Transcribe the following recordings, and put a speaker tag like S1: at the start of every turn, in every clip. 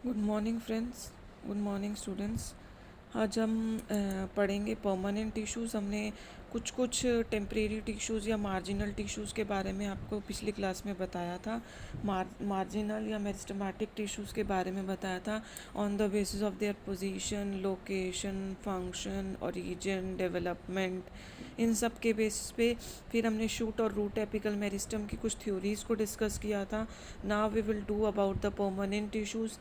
S1: Good morning friends, good morning students. आज हम पढ़ेंगे परमानेंट टिश्यूज़। हमने कुछ कुछ टेम्परेरी टिश्यूज़ या मार्जिनल टिश्यूज़ के बारे में आपको पिछली क्लास में बताया था। मार्जिनल या मेरिस्टेमेटिक टिश्यूज़ के बारे में बताया था on the basis of their position, location, function, origin, development, इन सब के बेसिस पे फिर हमने शूट और रूट एपिकल मेरिस्टम की कुछ थ्योरीज़ को डिस्कस किया था। Now we will do about the permanent tissues.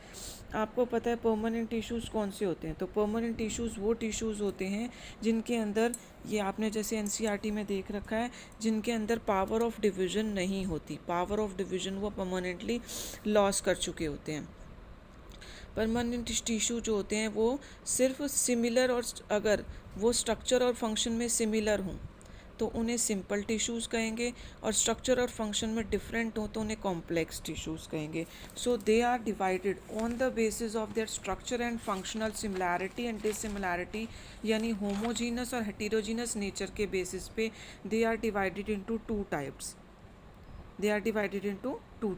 S1: आपको पता है परमानेंट टिश्यूज़ कौन से होते हैं? तो परमानेंट टिश्यूज़ वो टिश्यूज़ होते हैं जिनके अंदर, ये आपने जैसे एनसीईआरटी में देख रखा है, जिनके अंदर पावर ऑफ डिवीजन नहीं होती। पावर ऑफ डिवीजन वो परमानेंटली लॉस कर चुके होते हैं। परमानेंट टिश्यू जो होते हैं वो सिर्फ सिमिलर, और अगर वो स्ट्रक्चर और फंक्शन में सिमिलर हों तो उन्हें सिंपल टिश्यूज़ कहेंगे, और स्ट्रक्चर और फंक्शन में डिफरेंट हो तो उन्हें कॉम्प्लेक्स टिश्यूज़ कहेंगे। So they are divided on the basis of their structure and functional similarity and dissimilarity, यानी होमोजीनस और हेटेरोजीनस नेचर के बेसिस पे they are divided into two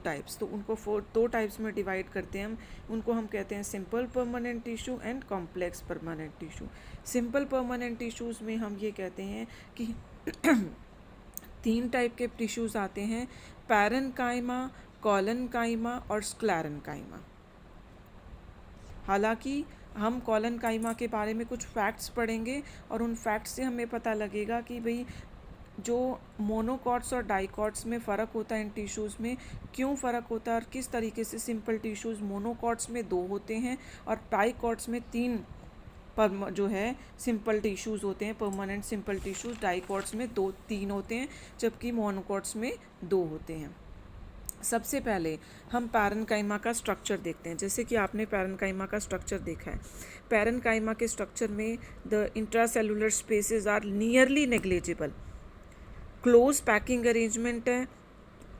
S1: types. तो उनको दो टाइप्स में डिवाइड करते हैं हम। उनको हम कहते हैं simple permanent tissue and complex permanent tissue. Simple permanent tissues में हम ये कहते हैं कि तीन टाइप के टिश्यूज़ आते हैं: पैरेन्काइमा, कॉलनकाइमा और स्क्लेरेन्काइमा। हालांकि हम कॉलनकाइमा के बारे में कुछ फैक्ट्स पढ़ेंगे और उन फैक्ट्स से हमें पता लगेगा कि भाई जो मोनोकॉट्स और डाइकॉट्स में फ़र्क होता है इन टिश्यूज़ में, क्यों फ़र्क होता है और किस तरीके से सिंपल टिश्यूज़ मोनोकॉट्स में दो होते हैं और डाइकॉट्स में तीन पर जो है सिंपल टिश्यूज़ होते हैं। परमानेंट सिंपल टिश्यूज़ डाइकॉट्स में दो तीन होते हैं, जबकि मोनोकॉट्स में दो होते हैं। सबसे पहले हम पैरेन्काइमा का स्ट्रक्चर देखते हैं। जैसे कि आपने पैरेन्काइमा का स्ट्रक्चर देखा है। पैरेन्काइमा के स्ट्रक्चर में the intracellular spaces are nearly negligible. Close packing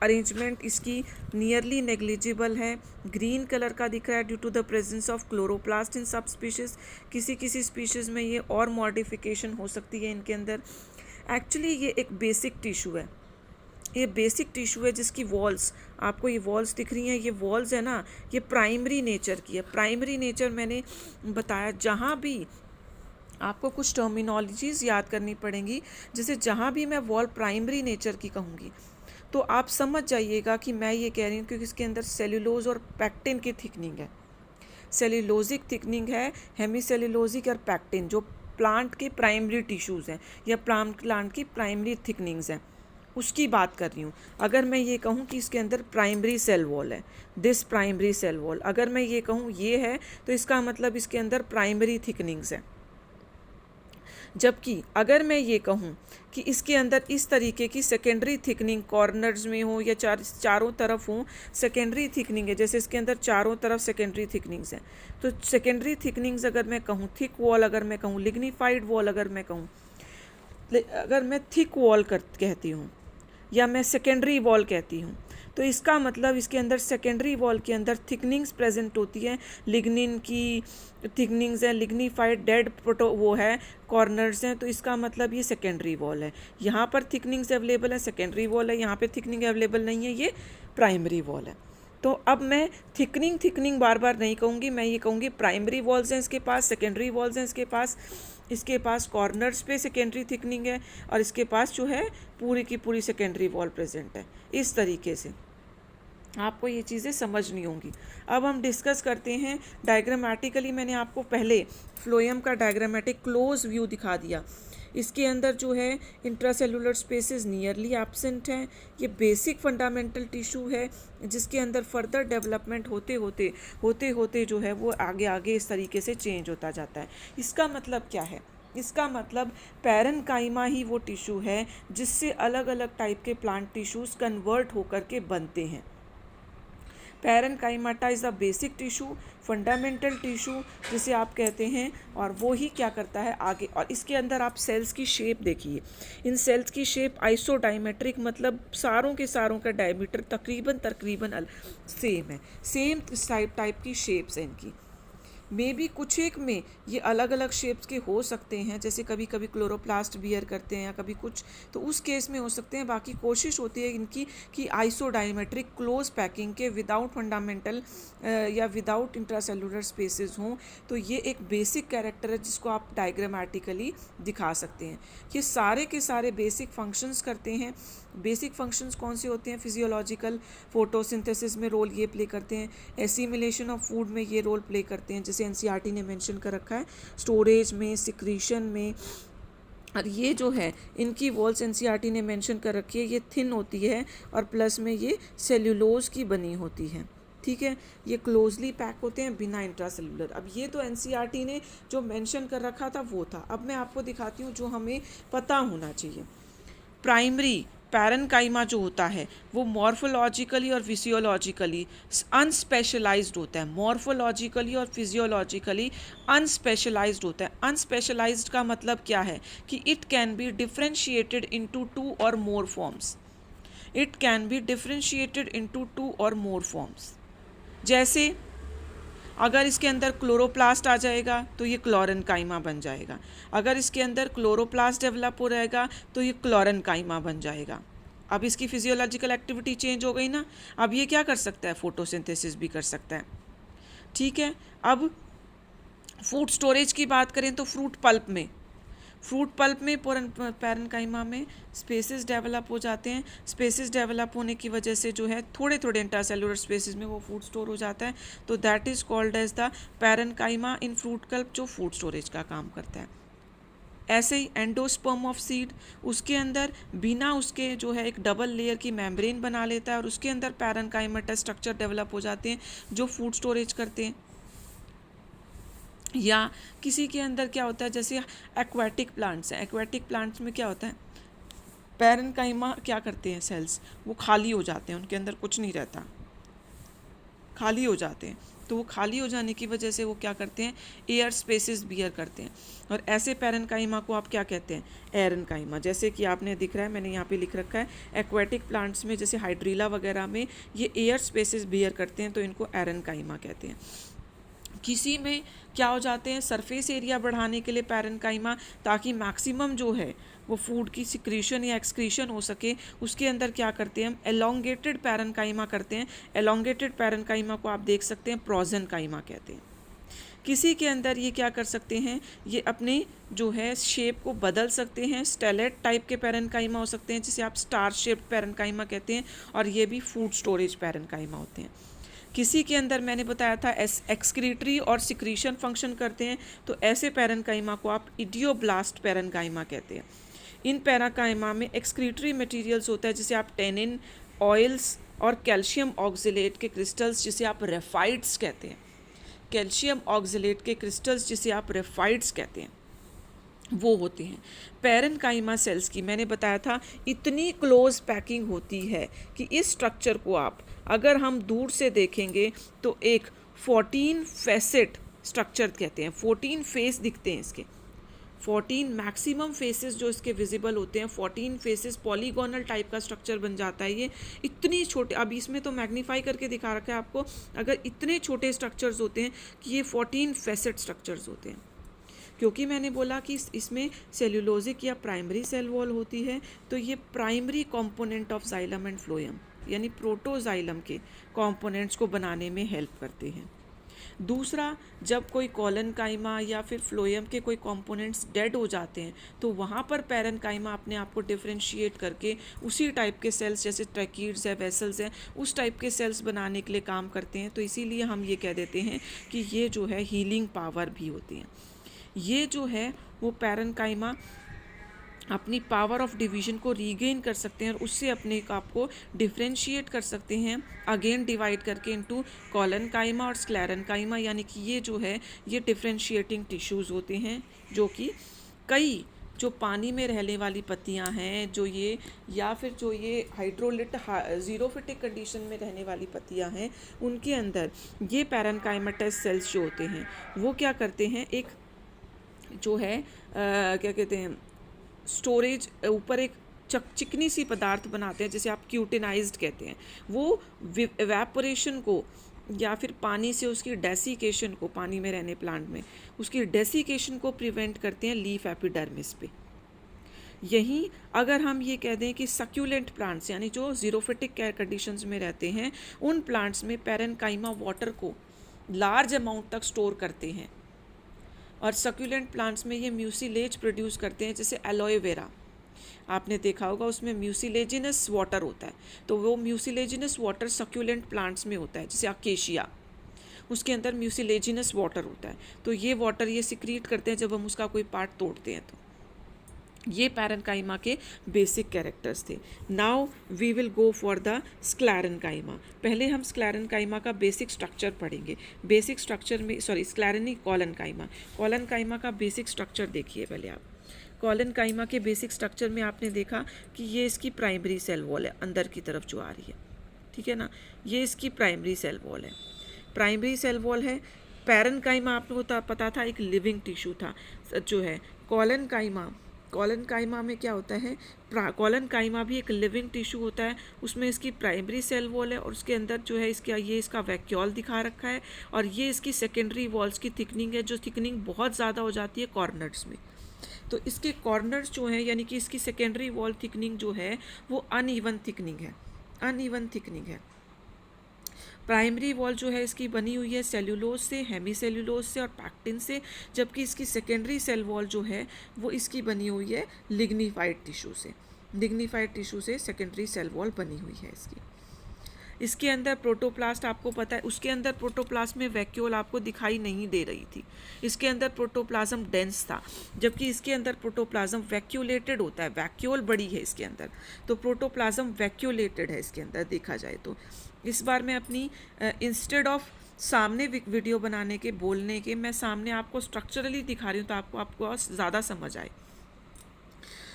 S1: arrangement इसकी नियरली नेग्लिजिबल है। ग्रीन कलर का दिख रहा है due to the presence of chloroplast in सब स्पीशीज़। किसी किसी स्पीशीज़ में ये और मॉडिफिकेशन हो सकती है इनके अंदर। एक्चुअली ये एक बेसिक टिश्यू है। ये बेसिक टिश्यू है जिसकी वॉल्स, आपको ये वॉल्स दिख रही हैं, ये वॉल्स है ना, ये प्राइमरी नेचर की है। प्राइमरी नेचर मैंने बताया, जहाँ भी आपको कुछ टर्मिनोलॉजीज़ याद करनी पड़ेंगी, जैसे जहाँ भी मैं वॉल प्राइमरी नेचर की कहूँगी तो आप समझ जाइएगा कि मैं ये कह रही हूँ क्योंकि इसके अंदर सेल्यूलोज और पैक्टिन की थिकनिंग है। सेल्यूलोजिक थिकनिंग है, हेमीसेल्यूलोजिक और पैक्टिन, जो प्लांट के प्राइमरी टिश्यूज़ हैं या प्लांट की प्राइमरी थिकनिंग्स हैं, उसकी बात कर रही हूँ। अगर मैं ये कहूँ कि इसके अंदर प्राइमरी सेल वॉल है, दिस प्राइमरी सेल वॉल, अगर मैं ये कहूँ ये है, तो इसका मतलब इसके अंदर प्राइमरी थिकनिंग्स है। जबकि अगर मैं ये कहूँ कि इसके अंदर इस तरीके की सेकेंडरी थिकनिंग कॉर्नर्स में हो या चारों तरफ हो, सेकेंडरी थिकनिंग है, जैसे इसके अंदर चारों तरफ सेकेंडरी थिकनिंग्स हैं, तो सेकेंडरी थिकनिंग्स अगर मैं कहूँ, थिक वॉल अगर मैं कहूँ, लिग्निफाइड वॉल अगर मैं कहूँ, अगर मैं थिक वॉल कहती हूँ या मैं सेकेंडरी वॉल कहती हूँ, तो इसका मतलब इसके अंदर सेकेंडरी वॉल के अंदर थिकनिंग्स प्रेजेंट होती हैं। लिग्निन की थिकनिंग्स हैं, लिग्निफाइड डेड वो है, कॉर्नर्स हैं, तो इसका मतलब ये सेकेंडरी वॉल है। यहाँ पर थिकनिंग्स अवेलेबल है, सेकेंडरी वॉल है, यहाँ पे थिकनिंग अवेलेबल नहीं है, ये प्राइमरी वॉल है। तो अब मैं थिकनिंग बार बार नहीं कहूँगी, मैं ये कहूँगी प्राइमरी वॉल्स हैं इसके पास, सेकेंडरी वॉल्स हैं इसके पास कॉर्नर्स पे सेकेंडरी थिकनिंग है, और इसके पास जो है पूरी की पूरी सेकेंडरी वॉल प्रेजेंट है। इस तरीके से आपको ये चीज़ें समझनी होंगी। अब हम डिस्कस करते हैं डायग्रामेटिकली। मैंने आपको पहले फ्लोएम का डायग्रामेटिक क्लोज व्यू दिखा दिया। इसके अंदर जो है इंट्रासेलुलर स्पेसेस नियरली एब्सेंट हैं। ये बेसिक फंडामेंटल टिश्यू है जिसके अंदर फर्दर डेवलपमेंट होते होते जो है वो आगे आगे इस तरीके से चेंज होता जाता है। इसका मतलब क्या है? इसका मतलब पैरेन्काइमा ही वो टिश्यू है जिससे अलग अलग टाइप के प्लांट टिश्यूज़ कन्वर्ट होकर के बनते हैं। Parenchymata is a basic tissue, fundamental tissue जिसे आप कहते हैं, और वो ही क्या करता है आगे। और इसके अंदर आप सेल्स की शेप देखिए, इन सेल्स की शेप आइसोडाइमेट्रिक, मतलब सारों के सारों का डायमीटर तकरीबन सेम है, सेम टाइप की शेप्स हैं इनकी। मे बी कुछ एक में ये अलग अलग शेप्स के हो सकते हैं, जैसे कभी कभी क्लोरोप्लास्ट बियर करते हैं या कभी कुछ, तो उस केस में हो सकते हैं। बाकी कोशिश होती है इनकी कि आइसोडायमेट्रिक क्लोज पैकिंग के विदाउट फंडामेंटल या विदाउट इंट्रासेलुलर स्पेसेस हों। तो ये एक बेसिक कैरेक्टर है जिसको आप डायग्रामेटिकली दिखा सकते हैं। ये सारे के सारे बेसिक फंक्शंस करते हैं। बेसिक फंक्शंस कौन से होते हैं? फिजियोलॉजिकल, फोटोसिंथेसिस में रोल ये प्ले करते हैं, एसिमिलेशन ऑफ फूड में ये रोल प्ले करते हैं, जैसे एनसीईआरटी ने मेंशन कर रखा है, स्टोरेज में, सिक्रीशन में। और ये जो है इनकी वॉल्स एनसीईआरटी ने मेंशन कर रखी है, ये थिन होती है और प्लस में ये सेल्यूलोज की बनी होती है। ठीक है, ये क्लोजली पैक होते हैं बिना इंट्रासेलुलर। अब ये तो एनसीईआरटी ने जो मेंशन कर रखा था वो था। अब मैं आपको दिखाती हूँ जो हमें पता होना चाहिए। प्राइमरी पैरेन्काइमा जो होता है वो मॉर्फोलॉजिकली और फिजियोलॉजिकली अनस्पेशलाइज्ड होता है। मॉर्फोलॉजिकली और फिजियोलॉजिकली अनस्पेशलाइज्ड होता है। अनस्पेशलाइज्ड का मतलब क्या है कि it can be differentiated into 2 और मोर forms. It can be differentiated into 2 और मोर फॉर्म्स। जैसे अगर इसके अंदर क्लोरोप्लास्ट आ जाएगा तो ये क्लोरेन्काइमा बन जाएगा। अगर इसके अंदर क्लोरोप्लास्ट डेवलप हो रहेगा तो ये क्लोरेन्काइमा बन जाएगा। अब इसकी फिजियोलॉजिकल एक्टिविटी चेंज हो गई ना। अब ये क्या कर सकता है? फोटोसिंथेसिस भी कर सकता है। ठीक है, अब फूड स्टोरेज की बात करें तो फ्रूट पल्प में पैरेन्काइमा में स्पेसेस डेवलप हो जाते हैं। स्पेसेस डेवलप होने की वजह से जो है थोड़े थोड़े इंटरसेलुलर स्पेसेस में वो फूड स्टोर हो जाता है। तो that is called as the parenchyma in fruit pulp, जो फूड स्टोरेज का काम करता है। ऐसे ही एंडोस्पर्म ऑफ सीड, उसके अंदर बिना उसके जो है एक डबल लेयर की मेम्ब्रेन बना लेता है और उसके अंदर पैरेन्काइमेटस स्ट्रक्चर डेवलप हो जाते हैं जो फूड स्टोरेज करते हैं। या किसी के अंदर क्या होता है, जैसे एक्वाटिक प्लांट्स हैं। एक्वाटिक प्लांट्स में क्या होता है? पैरेन्काइमा क्या करते हैं? सेल्स वो खाली हो जाते हैं, उनके अंदर कुछ नहीं रहता, खाली हो जाते हैं। तो वो खाली हो जाने की वजह से वो क्या करते हैं? एयर स्पेसेस बियर करते हैं। और ऐसे पैरेन्काइमा को आप क्या कहते हैं? एरेन्काइमा। जैसे कि आपने दिख रहा है, मैंने यहाँ पे लिख रखा है, एक्वाटिक प्लांट्स में जैसे हाइड्रीला वगैरह में ये एयर स्पेसेस बियर करते हैं तो इनको एरेन्काइमा कहते हैं। किसी में क्या हो जाते हैं? सरफेस एरिया बढ़ाने के लिए पैरेन्काइमा, ताकि मैक्सिमम जो है वो फूड की सिक्रीशन या एक्सक्रीशन हो सके, उसके अंदर क्या करते हैं हम? एलोंगेटेड पैरेन्काइमा करते हैं। एलोंगेटेड पैरेन्काइमा को आप देख सकते हैं प्रोजेन्काइमा कहते हैं। किसी के अंदर ये क्या कर सकते हैं? ये अपने जो है शेप को बदल सकते हैं। स्टेलेट टाइप के पैरेन्काइमा हो सकते हैं जिसे आप स्टार शेप्ड पैरेन्काइमा कहते हैं, और ये भी फूड स्टोरेज पैरेन्काइमा होते हैं। किसी के अंदर मैंने बताया था एक्सक्रीटरी और सिक्रीशन फंक्शन करते हैं, तो ऐसे पैरेन्काइमा को आप इडियोब्लास्ट पैरेन्काइमा कहते हैं। इन पैरेन्काइमा में एक्सक्रीटरी मटेरियल्स होता है जिसे आप टेनिन, ऑयल्स और कैल्शियम ऑक्जेलेट के क्रिस्टल्स जिसे आप रेफाइड्स कहते हैं। कैल्शियम ऑक्जेलेट के क्रिस्टल्स जिसे आप रेफाइड्स कहते हैं वो होते हैं। पैरेन्काइमा सेल्स की मैंने बताया था इतनी क्लोज पैकिंग होती है कि इस स्ट्रक्चर को आप अगर हम दूर से देखेंगे तो एक 14 फेसेट स्ट्रक्चर कहते हैं। 14 फेस दिखते हैं इसके, 14 मैक्सिमम फेसेस जो इसके विजिबल होते हैं, 14 फेसेस पॉलीगोनल टाइप का स्ट्रक्चर बन जाता है। ये इतनी छोटे, अब इसमें तो मैग्नीफाई करके दिखा रखा है आपको, अगर इतने छोटे स्ट्रक्चर्स होते हैं कि ये 14 फेसेट स्ट्रक्चर्स होते हैं। क्योंकि मैंने बोला कि इसमें सेल्यूलोजिक या प्राइमरी सेल वॉल होती है, तो ये primary component of xylem and phloem यानी प्रोटोजाइलम के कंपोनेंट्स को बनाने में हेल्प करते हैं। दूसरा, जब कोई कॉलनकाइमा या फिर फ्लोएम के कोई कंपोनेंट्स डेड हो जाते हैं तो वहाँ पर पैरेन्काइमा अपने आप को डिफ्रेंशिएट करके उसी टाइप के सेल्स, जैसे ट्रैकीड्स है, वेसल्स हैं, उस टाइप के सेल्स बनाने के लिए काम करते हैं। तो इसीलिए हम ये कह देते हैं कि ये जो है हीलिंग पावर भी होती हैं। ये जो है वो पैरेन्काइमा अपनी पावर ऑफ डिवीजन को रीगेन कर सकते हैं और उससे अपने आप को डिफ्रेंशिएट कर सकते हैं, अगेन डिवाइड करके इनटू कॉलनकाइमा और स्क्लेरेन्काइमा। यानी कि ये जो है ये डिफ्रेंशिएटिंग टिश्यूज़ होते हैं, जो कि कई जो पानी में रहने वाली पत्तियां हैं, जो ये या फिर जो ये हाइड्रोलिट जीरोफिटिक कंडीशन में रहने वाली पत्तियां हैं, उनके अंदर ये पैरेन्काइमेटस सेल्स जो होते हैं वो क्या करते हैं, एक जो है क्या कहते हैं, स्टोरेज ऊपर एक चिकनी सी पदार्थ बनाते हैं जिसे आप क्यूटिनाइज्ड कहते हैं। वो एवेपोरेशन को या फिर पानी से उसकी डेसिकेशन को, पानी में रहने प्लांट में उसकी डेसिकेशन को प्रिवेंट करते हैं लीफ एपिडर्मिस पे। यहीं अगर हम ये कह दें कि सक्यूलेंट प्लांट्स यानी जो जीरोफिटिक कंडीशंस में रहते हैं, उन प्लांट्स में पैरेन्काइमा वाटर को लार्ज अमाउंट तक स्टोर करते हैं, और सक्यूलेंट प्लांट्स में ये म्यूसिलेज प्रोड्यूस करते हैं। जैसे एलोवेरा आपने देखा होगा, उसमें म्यूसिलेजिनस वाटर होता है, तो वो म्यूसिलेजिनस वाटर सक्यूलेंट प्लांट्स में होता है। जैसे अकेशिया, उसके अंदर म्यूसिलेजिनस वाटर होता है, तो ये वाटर ये सिक्रीट करते हैं जब हम उसका कोई पार्ट तोड़ते हैं। तो ये पैरेन्काइमा के बेसिक कैरेक्टर्स थे। Now we will go for the sclerenchyma. पहले हम स्क्लेरेन्काइमा का बेसिक स्ट्रक्चर पढ़ेंगे। बेसिक स्ट्रक्चर में स्क्लेरेनी कॉलनकाइमा, कॉलनकाइमा का बेसिक स्ट्रक्चर देखिए पहले आप। कॉलनकाइमा के बेसिक स्ट्रक्चर में आपने देखा कि ये इसकी प्राइमरी सेल वॉल है, अंदर की तरफ जो आ रही है, ठीक है ना, ये इसकी प्राइमरी सेल वॉल है। प्राइमरी सेल वॉल है। पैरेन्काइमा आपको पता था एक लिविंग टिश्यू था जो है। कॉलनकाइमा में क्या होता है, कॉलनकाइमा भी एक लिविंग टिश्यू होता है, उसमें इसकी प्राइमरी सेल वॉल है और उसके अंदर जो है इसका वैक्यूल दिखा रखा है, और ये इसकी सेकेंडरी वॉल्स की थिकनिंग है, जो थिकनिंग बहुत ज़्यादा हो जाती है कॉर्नर्स में। तो इसके कॉर्नर्स जो हैं, यानी कि इसकी सेकेंडरी वॉल थिकनिंग जो है वो अनइवन थिकनिंग है। प्राइमरी वॉल जो है इसकी बनी हुई है सेल्यूलोज से, हेमी सेल्यूलोज से और पैक्टिन से, जबकि इसकी सेकेंडरी सेल वॉल जो है वो इसकी बनी हुई है लिग्निफाइड टिश्यू से। लिग्निफाइड टिश्यू से सेकेंडरी सेल वॉल बनी हुई है इसकी। इसके अंदर प्रोटोप्लास्ट आपको पता है, उसके अंदर प्रोटोप्लास्ट में वैक्यूल आपको दिखाई नहीं दे रही थी। इसके अंदर प्रोटोप्लाज्म डेंस था, जबकि इसके अंदर प्रोटोप्लाज्म वैक्यूलेटेड होता है, वैक्यूल बड़ी है इसके अंदर, तो प्रोटोप्लाज्म वैक्यूलेटेड है इसके अंदर देखा जाए तो। इस बार मैं अपनी इंस्टेड ऑफ सामने वीडियो बनाने के, बोलने के, मैं सामने आपको स्ट्रक्चरली दिखा रही हूँ तो आपको ज़्यादा समझ आए।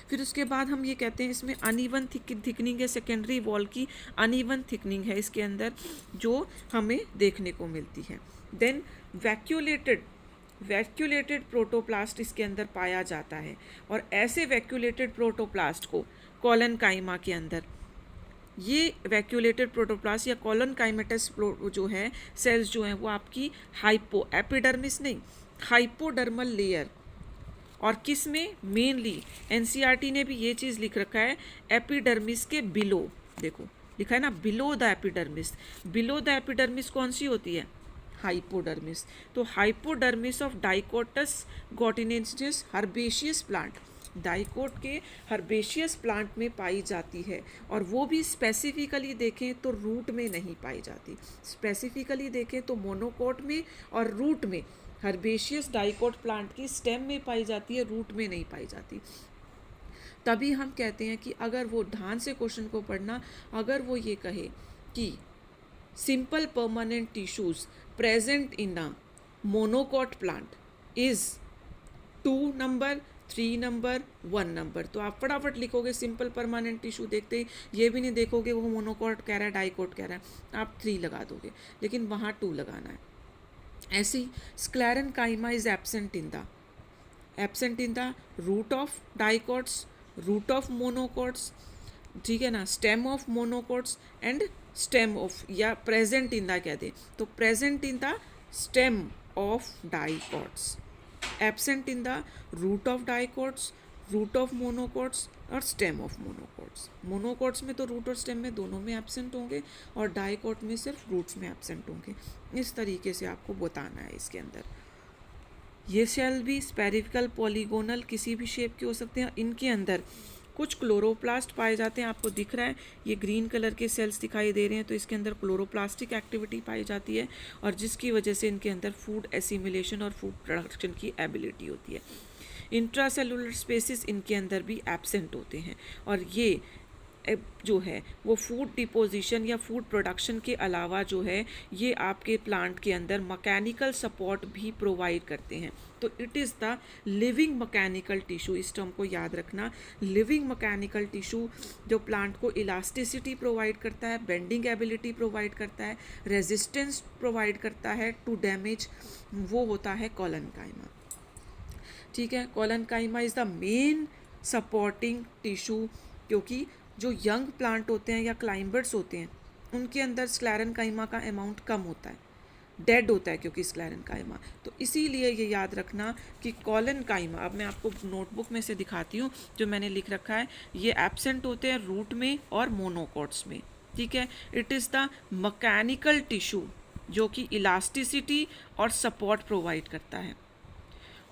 S1: फिर उसके बाद हम ये कहते हैं इसमें अनइवन थिकनिंग है, सेकेंडरी वॉल की अनइवन थिकनिंग है इसके अंदर जो हमें देखने को मिलती है। देन वैक्यूलेटेड प्रोटोप्लास्ट इसके अंदर पाया जाता है, और ऐसे वैक्यूलेटेड प्रोटोप्लास्ट को कॉलनकाइमा के अंदर, ये वैक्यूलेटेड प्रोटोप्लास्ट या कॉलनकाइमेटस जो है सेल्स जो हैं वो आपकी एपिडर्मिस नहीं, हाइपोडर्मल लेयर, और किस में मेनली एनसीईआरटी ने भी ये चीज़ लिख रखा है एपिडर्मिस के बिलो, देखो लिखा है ना below the epidermis. Below the epidermis कौन सी होती है, हाइपोडर्मिस। तो हाइपोडर्मिस ऑफ डाइकोटस गॉटिनेंसिस हर्बेशियस प्लांट, डाइकोट के हर्बेशियस प्लांट में पाई जाती है, और वो भी स्पेसिफिकली देखें तो रूट में नहीं पाई जाती। स्पेसिफिकली देखें तो मोनोकोट में और रूट में, हर्बेशियस डाइकोट प्लांट की स्टेम में पाई जाती है, रूट में नहीं पाई जाती। तभी हम कहते हैं कि अगर वो ध्यान से क्वेश्चन को पढ़ना, अगर वो ये कहे कि simple permanent tissues present in a monocot plant is 2 number, 3 number, 1 number, तो आप फटाफट लिखोगे सिंपल परमानेंट टिश्यू, देखते ही ये भी नहीं देखोगे वो मोनोकोट कह रहा है डाइकोट कह रहा है, आप 3 लगा दोगे, लेकिन वहाँ 2 लगाना है। ऐसे ही sclerenchyma is absent in the root of dicots, root of monocots, ठीक है ना, stem of monocots and stem of, या प्रेजेंट इन द कह दे तो present in the stem of dicots, absent in the root of dicots, root of monocots और stem of monocots. Monocots में तो रूट और स्टेम में दोनों में एब्सेंट होंगे, और डाइकोट में सिर्फ रूट्स में एब्सेंट होंगे। इस तरीके से आपको बताना है इसके अंदर। ये सेल भी स्पेरिकल, पॉलीगोनल, किसी भी शेप के हो सकते हैं। इनके अंदर कुछ क्लोरोप्लास्ट पाए जाते हैं, आपको दिख रहा है ये ग्रीन कलर के सेल्स दिखाई दे रहे हैं, तो इसके अंदर क्लोरोप्लास्टिक एक्टिविटी पाई जाती है, और जिसकी वजह से इनके अंदर फूड एसिमिलेशन और फूड प्रोडक्शन की एबिलिटी होती है। इंट्रासेलुलर स्पेसिस इनके अंदर भी एब्सेंट होते हैं, और ये जो है वो फूड डिपोजिशन या फूड प्रोडक्शन के अलावा जो है ये आपके प्लांट के अंदर मैकेनिकल सपोर्ट भी प्रोवाइड करते हैं। तो it is the living mechanical tissue, इस टर्म को याद रखना। लिविंग मैकेनिकल टिश्यू जो प्लांट को इलास्टिसिटी प्रोवाइड करता है, बेंडिंग एबिलिटी प्रोवाइड करता है, रेजिस्टेंस प्रोवाइड करता है टू डैमेज, वो होता है कॉलनकाइमा। ठीक है, collenchyma is the main supporting tissue, क्योंकि जो यंग प्लांट होते हैं या क्लाइंबर्स होते हैं उनके अंदर स्क्लेरेन्काइमा का अमाउंट कम होता है, डेड होता है क्योंकि स्क्लेरेन्काइमा। तो इसीलिए ये याद रखना कि कॉलेनकाइमा, अब मैं आपको नोटबुक में से दिखाती हूँ जो मैंने लिख रखा है, ये एब्सेंट होते हैं रूट में और मोनोकॉट्स में, ठीक है। It is the mechanical tissue जो कि इलास्टिसिटी और सपोर्ट प्रोवाइड करता है।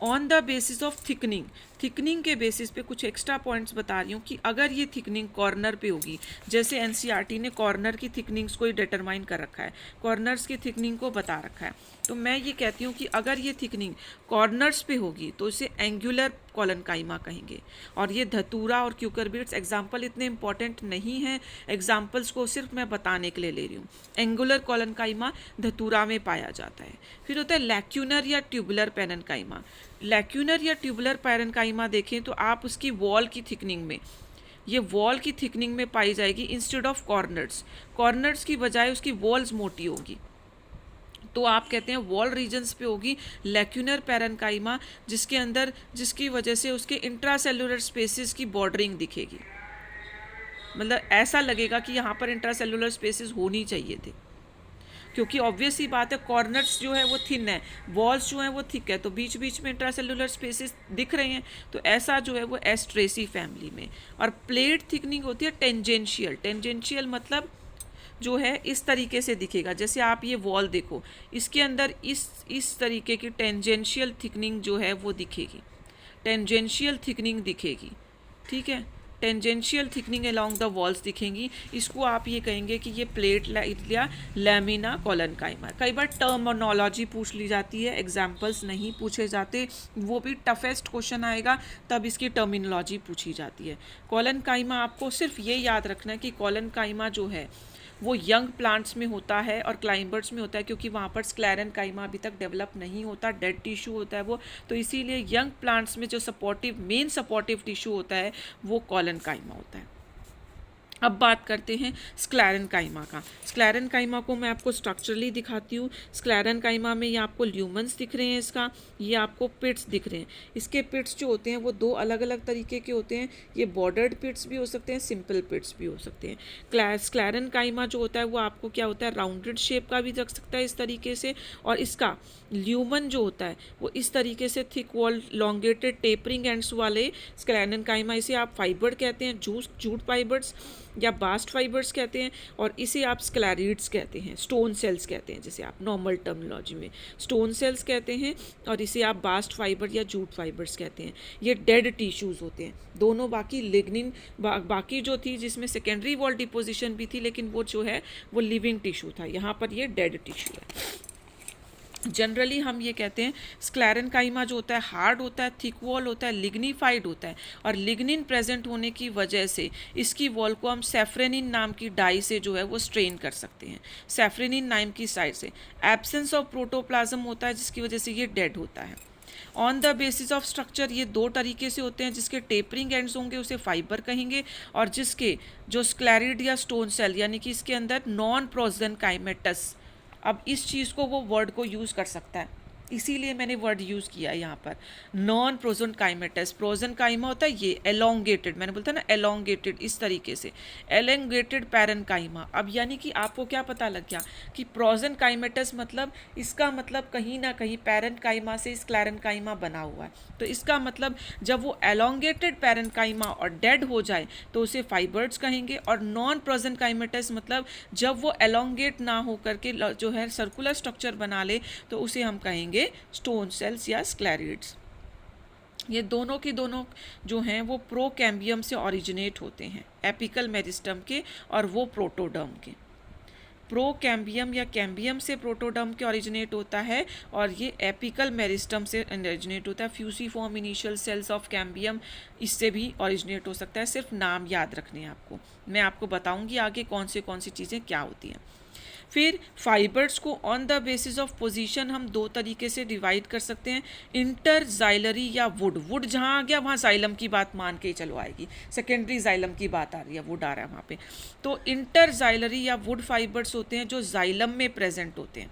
S1: On the basis of thickening, thickening के बेसिस पे कुछ एक्स्ट्रा पॉइंट्स बता रही हूँ कि अगर ये थिकनिंग कॉर्नर पे होगी, जैसे एनसीईआरटी ने कॉर्नर की थिकनिंग्स को ही डिटरमाइन कर रखा है, कॉर्नर्स की थिकनिंग को बता रखा है, तो मैं ये कहती हूँ कि अगर ये थिकनिंग कॉर्नर्स पे होगी तो इसे एंगुलर कॉलेनकाइमा कहेंगे। और ये धतूरा और क्यूकरबिट्स एग्जाम्पल इतने इंपॉर्टेंट नहीं हैं, एग्जाम्पल्स को सिर्फ मैं बताने के लिए ले रही हूँ। एंगुलर कॉलेनकाइमा धतूरा में पाया जाता है। फिर होता है लैक्यूनर या ट्यूबुलर पैरेन्काइमा। लैक्यूनर या ट्यूबुलर पैरेन्काइमा देखें तो आप उसकी वॉल की थिकनिंग में, ये वॉल की थिकनिंग में पाई जाएगी इंस्टेड ऑफ कॉर्नर्स, कॉर्नर्स की बजाय उसकी वॉल्स मोटी होगी, तो आप कहते हैं वॉल रीजन्स पे होगी लैक्यूनर पैरेन्काइमा, जिसके अंदर, जिसकी वजह से उसके इंट्रासेलुलर स्पेसेस की बॉर्डरिंग दिखेगी, मतलब ऐसा लगेगा कि यहाँ पर इंट्रासेलुलर स्पेसेस होनी चाहिए थे, क्योंकि ऑब्वियस ही बात है कॉर्नर्स जो है वो थिन है, वॉल्स जो है वो थिक है, तो बीच बीच में इंट्रासेलुलर स्पेसेस दिख रहे हैं, तो ऐसा जो है वो एस्ट्रेसी फैमिली में। और प्लेट थिकनिंग होती है टेंजेंशियल, टेंजेंशियल मतलब जो है इस तरीके से दिखेगा, जैसे आप ये वॉल देखो, इसके अंदर इस तरीके की टेंजेंशियल थिकनिंग जो है वो दिखेगी, टेंजेंशियल थिकनिंग दिखेगी, ठीक है, tangential thickening along the walls दिखेंगी। इसको आप ये कहेंगे कि ये प्लेट या लैमिना कॉलेनकाइमा। कई बार टर्मिनोलॉजी पूछ ली जाती है, एग्जाम्पल्स नहीं पूछे जाते, वो भी टफेस्ट क्वेश्चन आएगा तब इसकी टर्मिनोलॉजी पूछी जाती है। कॉलेनकाइमा आपको सिर्फ ये याद रखना है कि कॉलेनकाइमा जो है वो यंग प्लांट्स में होता है और क्लाइंबर्स में होता है, क्योंकि वहाँ पर स्क्लेरेन्काइमा अभी तक डेवलप नहीं होता, डेड टिश्यू होता है वो, तो इसीलिए यंग प्लांट्स में जो सपोर्टिव, मेन सपोर्टिव टिश्यू होता है वो कॉलेनकाइमा होता है। अब बात करते हैं स्क्लेरेन्काइमा का। स्क्लेरेन्काइमा को मैं आपको स्ट्रक्चरली दिखाती हूँ। स्क्लेरेन्काइमा में ये आपको ल्यूमन्स दिख रहे हैं, इसका ये आपको पिट्स दिख रहे हैं। इसके पिट्स जो होते हैं वो दो अलग अलग तरीके के होते हैं, ये बॉर्डर्ड पिट्स भी हो सकते हैं, सिंपल पिट्स भी हो सकते हैं। स्क्लेरेन्काइमा जो होता है वो आपको क्या होता है, राउंडेड शेप का भी रख सकता है इस तरीके से, और इसका ल्यूमन जो होता है वो इस तरीके से thick wall elongated tapering ends वाले स्क्लेरेन्काइमा, इसे आप फाइबर कहते हैं, जूट फाइबर्स या बास्ट फाइबर्स कहते हैं, और इसे आप स्क्लेरिड्स कहते हैं, स्टोन सेल्स कहते हैं, जैसे आप नॉर्मल टर्मिनोलॉजी में स्टोन सेल्स कहते हैं, और इसे आप बास्ट फाइबर या जूट फाइबर्स कहते हैं। ये डेड टिश्यूज़ होते हैं दोनों। बाकी लिग्निन बाकी जो थी जिसमें सेकेंडरी वॉल डिपोजिशन भी थी, लेकिन वो जो है वो लिविंग टिश्यू था, यहाँ पर ये डेड टिश्यू है। जनरली हम ये कहते हैं स्क्लेरेन्काइमा जो होता है हार्ड होता है, थिक वॉल होता है, लिग्निफाइड होता है, और लिग्निन प्रेजेंट होने की वजह से इसकी वॉल को हम सेफ्रेनिन नाम की डाई से जो है वो स्ट्रेन कर सकते हैं, सेफ्रेनिन नाम की साइड से। एब्सेंस ऑफ प्रोटोप्लाज्म होता है जिसकी वजह से ये डेड होता है। On the basis of structure ये दो तरीके से होते हैं, जिसके टेपरिंग एंड्स होंगे उसे फाइबर कहेंगे, और जिसके जो स्क्लेरिड या स्टोन सेल यानी कि इसके अंदर नॉन प्रोजेनकाइमेटस, अब इस चीज़ को वो वर्ड को यूज़ कर सकता है, इसीलिए मैंने वर्ड यूज़ किया है यहाँ पर, नॉन प्रोजेनकाइमेटस। प्रोजेनकाइमा होता है ये एलोंगेटेड, मैंने बोलता ना एलोंगेटेड, इस तरीके से एलोंगेटेड पैरेन्काइमा। अब यानी कि आपको क्या पता लग गया कि प्रोजेनकाइमेटस मतलब, इसका मतलब कहीं ना कहीं पैरेन्काइमा से स्क्लेरेन्काइमा बना हुआ है, तो इसका मतलब जब वो एलोंगेटेड पैरेन्काइमा और डेड हो जाए तो उसे फाइबर्स कहेंगे, और नॉन प्रोजेनकाइमेटस मतलब जब वो एलोंगेट ना हो करके जो है सर्कुलर स्ट्रक्चर बना ले तो उसे हम कहेंगे स्टोन सेल्स या स्क्लेरिड्स। ये दोनों के दोनों जो हैं वो प्रोकैम्बियम से ओरिजिनेट होते हैं, एपिकल मेरिस्टम के और वो प्रोटोडर्म के। प्रोकैम्बियम या कैम्बियम से प्रोटोडर्म के ओरिजिनेट होता है, और ये एपिकल मेरिस्टम से ओरिजिनेट होता है। Fusiform initial cells of cambium इससे भी ओरिजिनेट हो सकता है, सिर्फ नाम याद रखने हैं आपको। मैं आपको बताऊंगी आगे कौन सी चीज़ें क्या होती हैं। फिर फाइबर्स को on the basis of position हम दो तरीके से डिवाइड कर सकते हैं, इंटरजाइलरी या वुड। वुड जहाँ आ गया वहाँ जाइलम की बात मान के ही चलो आएगी, सेकेंडरी जाइलम की बात आ रही है, वुड आ रहा है वहाँ पे। तो इंटरजाइलरी या वुड फाइबर्स होते हैं जो जाइलम में प्रेजेंट होते हैं,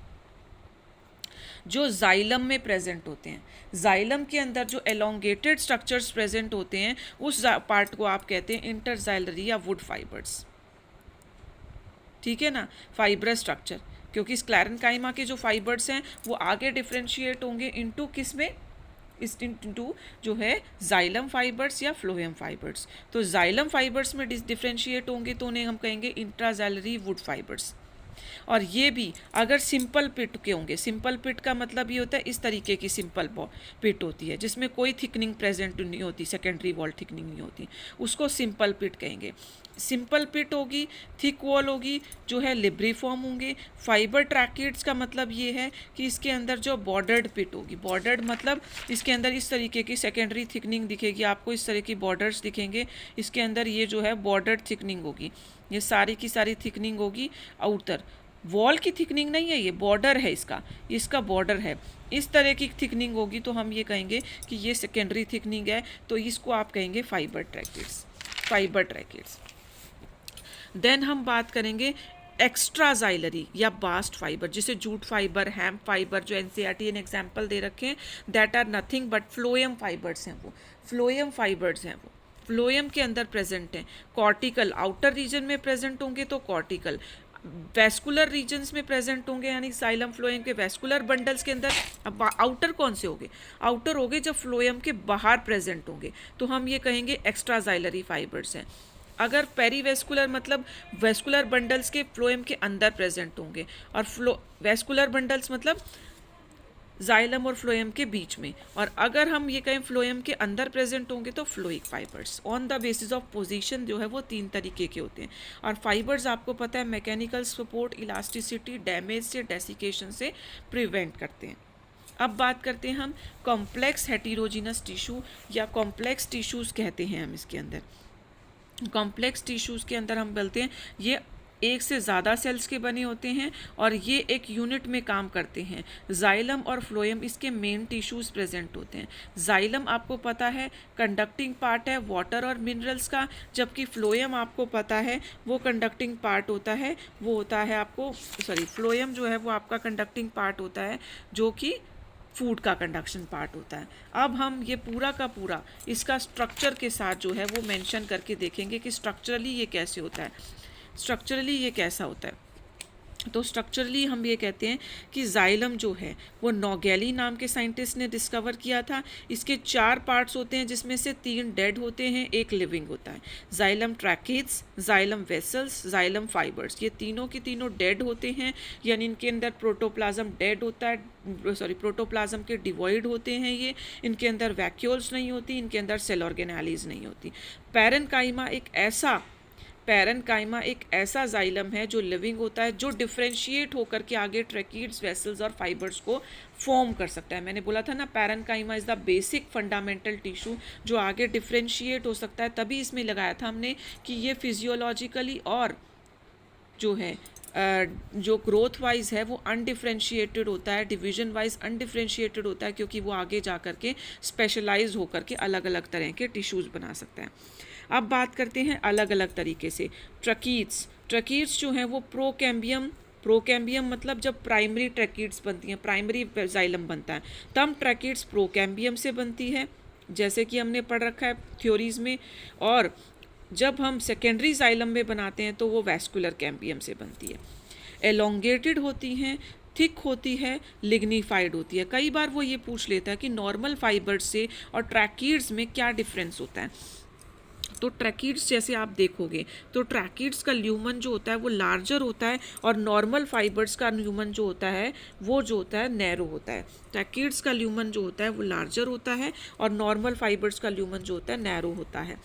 S1: जो जाइलम में प्रेजेंट होते हैं। जाइलम के अंदर जो एलोंगेटेड स्ट्रक्चर्स प्रेजेंट होते हैं उस पार्ट को आप कहते हैं इंटरजाइलरी या वुड फाइबर्स, ठीक है ना, फाइब्रस स्ट्रक्चर। क्योंकि स्क्लेरेन्काइमा के जो फाइबर्स हैं वो आगे डिफ्रेंशिएट होंगे इनटू किस में, इस इनटू जो है जाइलम फाइबर्स या फ्लोएम फाइबर्स। तो जाइलम फाइबर्स में डिफ्रेंशिएट होंगे तो उन्हें हम कहेंगे इंट्राजैलरी वुड फाइबर्स। और ये भी अगर सिंपल पिट के होंगे, सिंपल पिट का मतलब ये होता है इस तरीके की सिंपल पिट होती है जिसमें कोई थिकनिंग प्रेजेंट नहीं होती, सेकेंडरी वॉल थिकनिंग नहीं होती, उसको सिंपल पिट कहेंगे। सिंपल पिट होगी, थिक वॉल होगी, जो है लिब्रीफॉर्म होंगे। फाइबर ट्रैकिड्स का मतलब ये है कि इसके अंदर जो बॉर्डर्ड पिट होगी, बॉर्डर्ड मतलब इसके अंदर इस तरीके की सेकेंडरी थिकनिंग दिखेगी आपको, इस तरह की बॉर्डर्स दिखेंगे, इसके अंदर ये जो है बॉर्डर्ड थिकनिंग होगी, ये सारी की सारी थिकनिंग होगी आउटर। वॉल की थिकनिंग नहीं है, ये बॉर्डर है इसका बॉर्डर है, इस तरह की थिकनिंग होगी तो हम ये कहेंगे कि ये सेकेंडरी थिकनिंग है, तो इसको आप कहेंगे फाइबर ट्रैकिड्स। देन हम बात करेंगे एक्स्ट्राजाइलरी या बास्ट फाइबर, जिसे जूट फाइबर, हैम्प फाइबर, जो एनसीईआरटी ने एग्जाम्पल दे रखे हैं, that are nothing but phloem fibres हैं वो, फ्लोएम फाइबर्स हैं वो, फ्लोएम के अंदर प्रेजेंट हैं। कॉर्टिकल आउटर रीजन में प्रेजेंट होंगे तो कॉर्टिकल, वेस्कुलर रीजन्स में प्रेजेंट होंगे, यानी साइलम फ्लोएम के वेस्कुलर बंडल्स के अंदर। अब आउटर कौन से होंगे, आउटर होंगे जब फ्लोएम के बाहर प्रेजेंट होंगे तो हम ये कहेंगे एक्स्ट्राजाइलरी फाइबर्स हैं। अगर पेरीवेस्कुलर मतलब वेस्कुलर बंडल्स के फ्लोएम के अंदर प्रेजेंट होंगे, और वेस्कुलर बंडल्स मतलब जाइलम और फ्लोएम के बीच में, और अगर हम ये कहें फ्लोएम के अंदर प्रेजेंट होंगे तो phloic fibres. On the basis of position जो है वो 3 तरीके के होते हैं। और फाइबर्स आपको पता है मैकेनिकल सपोर्ट, इलास्टिसिटी, डैमेज से, डेसिकेशन से प्रिवेंट करते हैं। अब बात करते हैं हम कॉम्प्लेक्स हेटेरोजीनस टिश्यू या कॉम्प्लेक्स टिश्यूज़ कहते हैं हम इसके अंदर। कॉम्प्लेक्स टिश्यूज़ के अंदर हम बोलते हैं ये एक से ज़्यादा सेल्स के बने होते हैं और ये एक यूनिट में काम करते हैं। जाइलम और फ्लोएम इसके मेन टिश्यूज़ प्रेजेंट होते हैं। जाइलम आपको पता है कंडक्टिंग पार्ट है वाटर और मिनरल्स का, जबकि फ्लोएम आपको पता है वो कंडक्टिंग पार्ट होता है, वो होता है आपको फ्लोएम जो है वो आपका कंडक्टिंग पार्ट होता है जो कि फूड का कंडक्शन पार्ट होता है। अब हम ये पूरा का पूरा इसका स्ट्रक्चर के साथ जो है वो मेंशन करके देखेंगे कि स्ट्रक्चरली ये कैसे होता है, स्ट्रक्चरली ये कैसा होता है। तो स्ट्रक्चरली हम ये कहते हैं कि जाइलम जो है वो नोगेली नाम के साइंटिस्ट ने डिस्कवर किया था। इसके 4 पार्ट्स होते हैं जिसमें से 3 डेड होते हैं, 1 लिविंग होता है। Xylem tracheids, xylem vessels, xylem fibres, ये तीनों के तीनों डेड होते हैं, यानी इनके अंदर प्रोटोप्लाज्म डेड होता है, प्रोटोप्लाज्म के डिवॉइड होते हैं ये, इनके अंदर वैक्यूल्स नहीं होती, इनके अंदर सेल ऑर्गेनेलीज नहीं होती। पैरेन्काइमा एक ऐसा जाइलम है जो लिविंग होता है, जो डिफ्रेंशिएट होकर के आगे ट्रैकिड्स, वेसल्स और फाइबर्स को फॉर्म कर सकता है। मैंने बोला था ना parenchyma is the basic fundamental tissue जो आगे डिफ्रेंशिएट हो सकता है, तभी इसमें लगाया था हमने कि ये फिजियोलॉजिकली और जो है जो ग्रोथ वाइज है वो अनडिफ्रेंशिएटेड होता है, डिवीजन वाइज अनडिफ्रेंशिएटेड होता है, क्योंकि वो आगे जा कर के स्पेशलाइज होकर के अलग अलग तरह के टिश्यूज़ बना सकता है। अब बात करते हैं अलग अलग तरीके से ट्रकीड्स जो हैं वो प्रोकैम्बियम मतलब जब प्राइमरी ट्रैकिड्स बनती हैं, प्राइमरी जाइलम बनता है, तब ट्रैकिड्स प्रोकैम्बियम से बनती है, जैसे कि हमने पढ़ रखा है थ्योरीज में। और जब हम सेकेंडरी जाइलम में बनाते हैं तो वो वैस्कुलर कैम्बियम से बनती है। एलोंगेटेड होती हैं, थिक होती है, लिग्निफाइड होती है। कई बार वो ये पूछ लेता है कि नॉर्मल फाइबर्स से और ट्रैकिड्स में क्या डिफरेंस होता है। तो ट्रैकिड्स जैसे आप देखोगे तो ट्रैकिड्स का ल्यूमन जो होता है वो लार्जर होता है, और नॉर्मल फाइबर्स का ल्यूमन जो होता है वो जो होता है नैरो होता है। ट्रैकिड्स का ल्यूमन जो होता है वो लार्जर होता है और नॉर्मल फाइबर्स का ल्यूमन जो होता है नैरो होता है।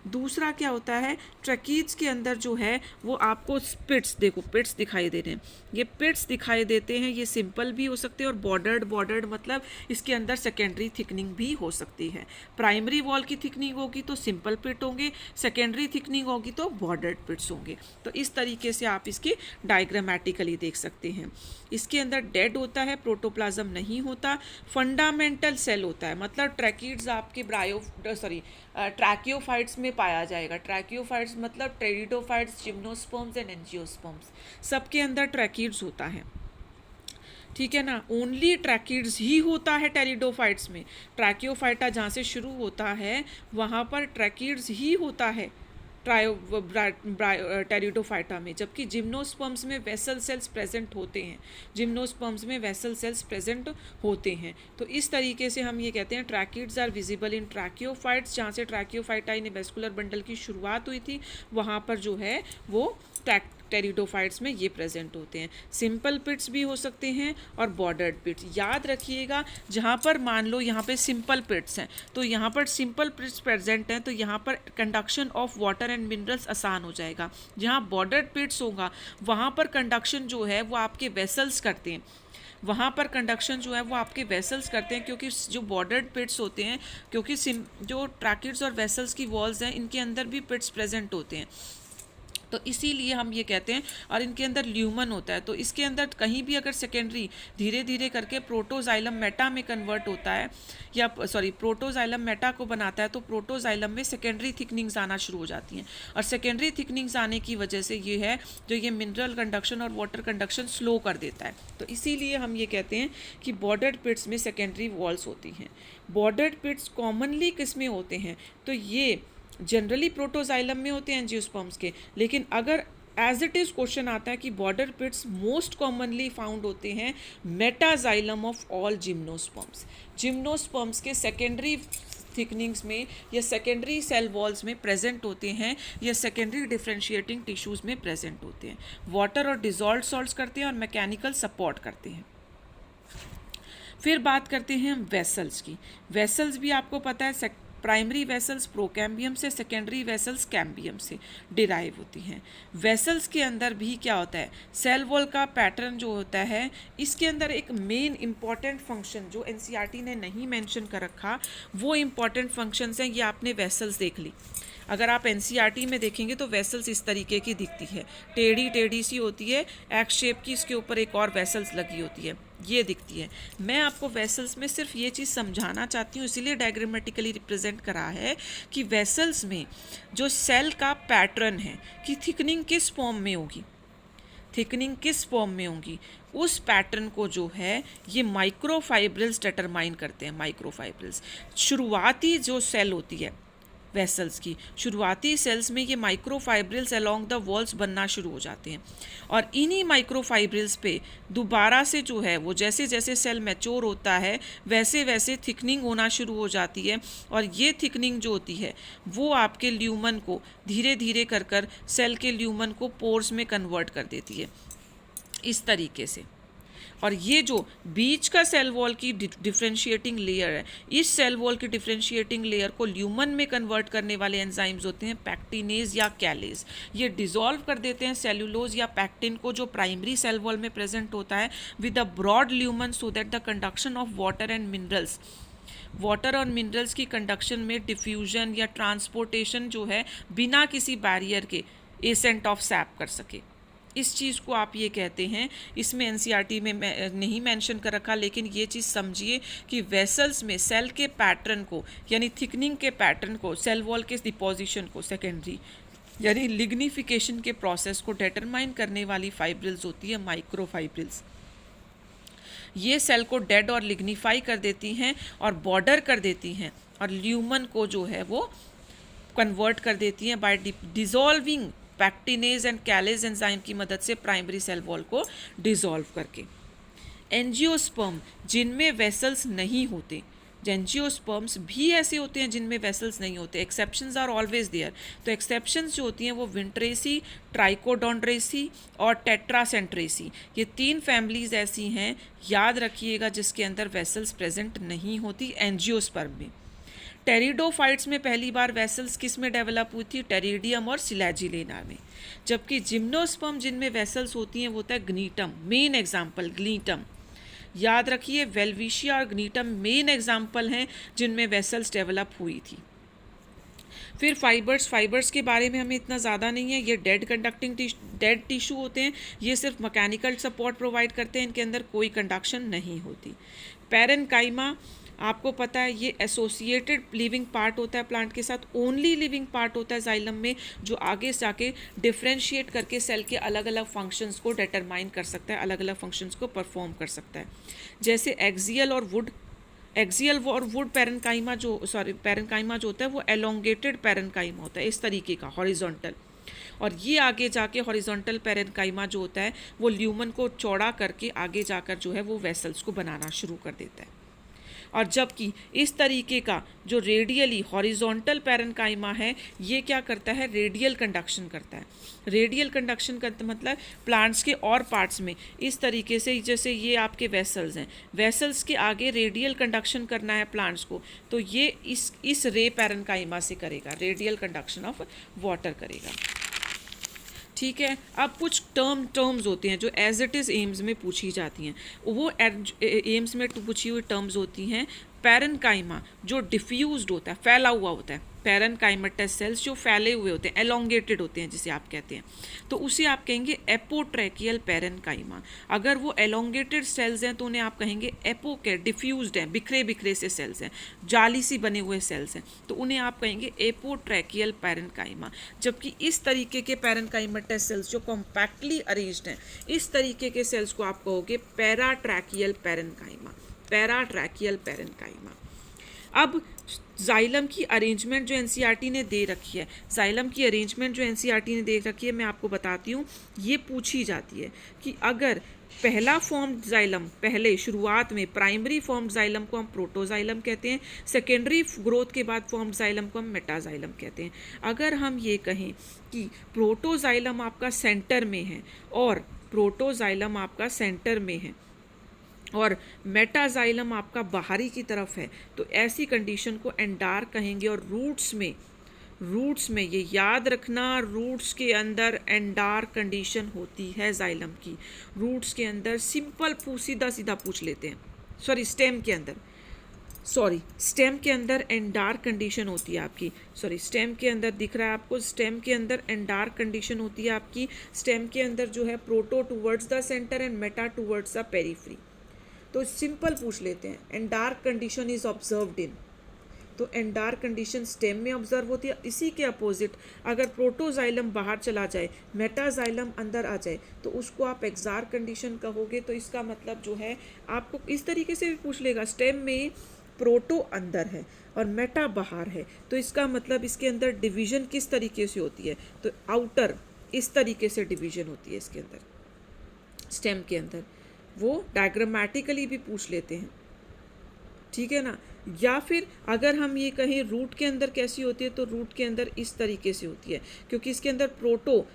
S1: दूसरा क्या होता है, ट्रैकिड्स के अंदर जो है वो आपको पिट्स, देखो पिट्स दिखाई दे रहे हैं, ये पिट्स दिखाई देते हैं, ये सिंपल भी हो सकते हैं और बॉर्डर्ड मतलब इसके अंदर सेकेंडरी थिकनिंग भी हो सकती है। प्राइमरी वॉल की थिकनिंग होगी तो सिंपल पिट होंगे, सेकेंडरी थिकनिंग होगी तो बॉर्डर्ड पिट्स होंगे। तो इस तरीके से आप इसकी डायग्रामेटिकली देख सकते हैं। इसके अंदर डेड होता है, प्रोटोप्लाज्म नहीं होता, फंडामेंटल सेल होता है, मतलब ट्रैकिड्स आपके ट्रैकियोफाइट्स में पाया जाएगा। ट्रैकियोफाइट्स मतलब टेरिडोफाइट्स, जिम्नोस्पर्म्स एंड एंजियोस्पर्म्स, सबके अंदर ट्रैकिड्स होता है, ठीक है ना। ओनली ट्रैकिड्स ही होता है टेरिडोफाइट्स में। ट्रैकियोफाइटा जहाँ से शुरू होता है वहाँ पर ट्रैकिड्स ही होता है, टेरिडोफाइटा में, जबकि जिम्नोस्पर्म्स में वेसल सेल्स प्रेजेंट होते हैं, जिम्नोस्पर्म्स में वेसल सेल्स प्रेजेंट होते हैं। तो इस तरीके से हम ये कहते हैं ट्रैकिड्स आर विजिबल इन ट्रैकियोफाइट्स, जहाँ से ट्रैकियोफाइटा नेबस्कुलर बंडल की शुरुआत हुई थी वहाँ पर जो है वो टेरिडोफाइट्स में ये प्रेजेंट होते हैं। सिंपल पिट्स भी हो सकते हैं और बॉर्डर्ड पिट्स। याद रखिएगा, जहाँ पर मान लो यहाँ पे सिंपल पिट्स हैं तो यहाँ पर सिंपल पिट्स प्रेजेंट हैं तो यहाँ पर conduction of water and minerals आसान हो जाएगा। जहाँ बॉर्डर्ड पिट्स होगा वहाँ पर कंडक्शन जो है वो आपके वेसल्स करते हैं, वहाँ पर कंडक्शन जो है वो आपके वेसल्स करते हैं, क्योंकि जो बॉर्डर्ड पिट्स होते हैं, क्योंकि जो ट्रैकिड्स और वेसल्स की वॉल्स हैं इनके अंदर भी पिट्स प्रेजेंट होते हैं, तो इसीलिए हम ये कहते हैं। और इनके अंदर ल्यूमन होता है, तो इसके अंदर कहीं भी अगर सेकेंडरी धीरे धीरे करके प्रोटोजाइलम मेटा में कन्वर्ट होता है, या प्रोटोजाइलम मेटा को बनाता है, तो प्रोटोजाइलम में सेकेंडरी थिकनिंग्स आना शुरू हो जाती हैं, और सेकेंडरी थिकनिंग्स आने की वजह से ये है जो ये मिनरल कंडक्शन और वाटर कंडक्शन स्लो कर देता है। तो इसीलिए हम ये कहते हैं कि बॉर्डर्ड पिट्स में सेकेंडरी वॉल्स होती हैं। बॉर्डर्ड पिट्स कॉमनली किस में होते हैं, तो ये जनरली प्रोटोजाइलम में होते हैं एंजियोस्पर्म्स के, लेकिन अगर एज इट इज़ क्वेश्चन आता है कि बॉर्डर पिट्स मोस्ट कॉमनली फाउंड होते हैं metaxylem of all gymnosperms, gymnosperms के सेकेंडरी थिकनिंग्स में या सेकेंडरी सेल वॉल्स में प्रेजेंट होते हैं, या सेकेंडरी डिफरेंशिएटिंग टिश्यूज़ में प्रेजेंट होते हैं। वाटर और डिजॉल्व सॉल्ट्स करते हैं और मैकेनिकल सपोर्ट करते हैं। फिर बात करते हैं हम वेसल्स की। वेसल्स भी आपको पता है प्राइमरी वेसल्स प्रोकैम्बियम से, सेकेंडरी वेसल्स कैम्बियम से डिराइव होती हैं। वेसल्स के अंदर भी क्या होता है, सेल वॉल का पैटर्न जो होता है, इसके अंदर एक मेन इंपॉर्टेंट फंक्शन जो एनसीईआरटी ने नहीं मेंशन कर रखा, वो इंपॉर्टेंट फंक्शंस हैं। ये आपने वेसल्स देख ली, अगर आप एनसीईआरटी में देखेंगे तो वेसल्स इस तरीके की दिखती है, टेढ़ी टेढ़ी सी होती है, एक्स शेप की, इसके ऊपर एक और वेसल्स लगी होती है, ये दिखती है। मैं आपको वेसल्स में सिर्फ ये चीज़ समझाना चाहती हूँ, इसीलिए डायग्रामेटिकली रिप्रेजेंट करा है कि वेसल्स में जो सेल का पैटर्न है कि थिकनिंग किस फॉर्म में होगी, थिकनिंग किस फॉर्म में होगी, उस पैटर्न को जो है ये माइक्रोफाइब्रिल्स डिटरमाइन करते हैं। माइक्रोफाइब्रिल्स शुरुआती जो सेल होती है वेसल्स की, शुरुआती सेल्स में ये माइक्रोफाइब्रिल्स अलोंग द वॉल्स बनना शुरू हो जाते हैं, और इन्हीं माइक्रोफाइब्रिल्स पे दोबारा से जो है वो जैसे जैसे सेल मैच्योर होता है वैसे वैसे थिकनिंग होना शुरू हो जाती है, और ये थिकनिंग जो होती है वो आपके ल्यूमन को धीरे धीरे कर कर सेल के ल्यूमन को पोर्स में कन्वर्ट कर देती है इस तरीके से। और ये जो बीच का सेल वॉल की डिफरेंशिएटिंग लेयर है, इस सेल वॉल की डिफरेंशिएटिंग लेयर को ल्यूमन में कन्वर्ट करने वाले एंजाइम्स होते हैं पैक्टिनेज या कैलेज। ये डिसॉल्व कर देते हैं सेल्यूलोज या पैक्टिन को जो प्राइमरी सेल वॉल में प्रेजेंट होता है with a broad lumen, so that the conduction of water and minerals, water और मिनरल्स की कंडक्शन में डिफ्यूजन या ट्रांसपोर्टेशन जो है बिना किसी बैरियर के एसेंट ऑफ सैप कर सके। इस चीज़ को आप ये कहते हैं, इसमें एनसीईआरटी में नहीं मेंशन कर रखा, लेकिन ये चीज़ समझिए कि वेसल्स में सेल के पैटर्न को यानी थिकनिंग के पैटर्न को, सेल वॉल के डिपोजिशन को, सेकेंडरी यानी लिग्निफिकेशन के प्रोसेस को डिटरमाइन करने वाली फाइब्रिल्स होती है माइक्रोफाइब्रिल्स। ये सेल को डेड और लिग्निफाई कर देती हैं और बॉर्डर कर देती हैं, और ल्यूमन को जो है वो कन्वर्ट कर देती हैं by dissolving pectinase and callase enzyme की मदद से प्राइमरी सेल वॉल को डिसॉल्व करके। एंजियोस्पर्म जिनमें वेसल्स नहीं होते, एंजियोस्पर्म्स भी ऐसे होते हैं जिनमें वेसल्स नहीं होते, एक्सेप्शंस आर ऑलवेज देयर। तो एक्सेप्शंस जो होती हैं वो विंट्रेसी, ट्राइकोडोंड्रेसी और टेट्रासेंट्रेसी, ये 3 फैमिलीज ऐसी हैं, याद रखिएगा, जिसके अंदर वेसल्स प्रेजेंट नहीं होती एंजियोस्पर्म में। टेरिडोफाइट्स में पहली बार वेसल्स किस में डेवलप हुई थी, टेरिडियम और सिलेजिलेना में। जबकि जिम्नोस्पर्म जिनमें वेसल्स होती हैं वो होता है ग्नीटम, मेन एग्जाम्पल ग्नीटम, याद रखिए वेल्विशिया और ग्नीटम मेन एग्जाम्पल हैं जिनमें वेसल्स डेवलप हुई थी। फिर फाइबर्स के बारे में हमें इतना ज़्यादा नहीं है, ये डेड टिश्यू होते हैं, ये सिर्फ मैकेनिकल सपोर्ट प्रोवाइड करते हैं, इनके अंदर कोई कंडक्शन नहीं होती। पैरेन्काइमा आपको पता है ये एसोसिएटेड लिविंग पार्ट होता है प्लांट के साथ, ओनली लिविंग पार्ट होता है जाइलम में, जो आगे से जाके डिफ्रेंशिएट करके सेल के अलग अलग फंक्शंस को डिटरमाइन कर सकता है, अलग अलग फंक्शंस को परफॉर्म कर सकता है। जैसे एक्सियल और वुड एक्सियल और वुड पैरेन्काइमा पैरेन्काइमा जो होता है वो एलोंगेटेड पैरेन्काइमा होता है, इस तरीके का हॉरिजॉन्टल। और ये आगे जाके हॉरिजॉन्टल पैरेन्काइमा जो होता है वो ल्यूमन को चौड़ा करके आगे जाकर जो है वो वेसल्स को बनाना शुरू कर देता है। और जबकि इस तरीके का जो रेडियली हॉरिजॉन्टल पैरेन्काइमा है ये क्या करता है, रेडियल कंडक्शन करता है। रेडियल कंडक्शन का मतलब प्लांट्स के और पार्ट्स में इस तरीके से, जैसे ये आपके वेसल्स हैं, वेसल्स के आगे रेडियल कंडक्शन करना है प्लांट्स को, तो ये इस रे पैरेन्काइमा से करेगा, रेडियल कंडक्शन ऑफ वाटर करेगा। ठीक है। अब कुछ टर्म्स होती हैं जो एज इट इज़ एम्स में पूछी जाती हैं। वो एम्स में पूछी हुई टर्म्स होती हैं पैरेन्काइमा जो डिफ्यूज्ड होता है, फैला हुआ होता है, पैरेन्काइमेटस सेल्स जो फैले हुए होते हैं, एलोंगेटेड होते हैं जिसे आप कहते हैं, तो उसे आप कहेंगे एपोट्रैकियल पैरेन्काइमा। अगर वो एलोंगेटेड सेल्स हैं तो उन्हें आप कहेंगे डिफ्यूज्ड हैं, बिखरे बिखरे से सेल्स हैं, जाली सी बने हुए सेल्स हैं, तो उन्हें आप कहेंगे एपोट्रैकियल पैरेन्काइमा। जबकि इस तरीके के पैरेन्काइमेटस सेल्स जो कॉम्पैक्टली अरेंज्ड हैं, इस तरीके के सेल्स को आप कहोगे पैराट्रैकियल पैरेन्काइमा, पैराट्रैकियल पैरेन्काइमा। अब जाइलम की अरेंजमेंट जो एनसीईआरटी ने दे रखी है, जाइलम की अरेंजमेंट जो एनसीईआरटी ने दे रखी है, मैं आपको बताती हूँ, ये पूछी जाती है कि अगर पहला फॉर्म जाइलम, पहले शुरुआत में प्राइमरी फॉर्म जाइलम को हम प्रोटोजाइलम कहते हैं, सेकेंडरी ग्रोथ के बाद फॉर्म जाइलम को हम मेटाजाइलम कहते हैं। अगर हम ये कहें कि प्रोटोजाइलम आपका सेंटर में है और प्रोटोजाइलम आपका सेंटर में है और मेटाजाइलम आपका बाहरी की तरफ है, तो ऐसी कंडीशन को एंडार कहेंगे। और रूट्स में ये याद रखना, रूट्स के अंदर एंडार कंडीशन होती है जाइलम की। रूट्स के अंदर सिंपल सीधा सीधा पूछ लेते हैं, स्टेम के अंदर एंडार कंडीशन होती है आपकी, स्टेम के अंदर दिख रहा है आपको, स्टेम के अंदर एंडार कंडीशन होती है आपकी। स्टेम के अंदर जो है proto towards the centre and Meta towards the periphery. तो सिंपल पूछ लेते हैं, another condition is observed in, तो एंडार कंडीशन स्टेम में ऑब्जर्व होती है। इसी के अपोजिट अगर प्रोटोजाइलम बाहर चला जाए, मेटाजाइलम अंदर आ जाए, तो उसको आप एक्जार कंडीशन कहोगे। तो इसका मतलब जो है आपको इस तरीके से भी पूछ लेगा, स्टेम में प्रोटो अंदर है और मेटा बाहर है, तो इसका मतलब इसके अंदर डिवीजन किस तरीके से होती है, तो आउटर इस तरीके से डिवीजन होती है इसके अंदर, स्टेम के अंदर। वो डायग्रामेटिकली भी पूछ लेते हैं, ठीक है ना। या फिर अगर हम ये कहें रूट के अंदर कैसी होती है, तो रूट के अंदर इस तरीके से होती है, क्योंकि इसके अंदर प्रोटो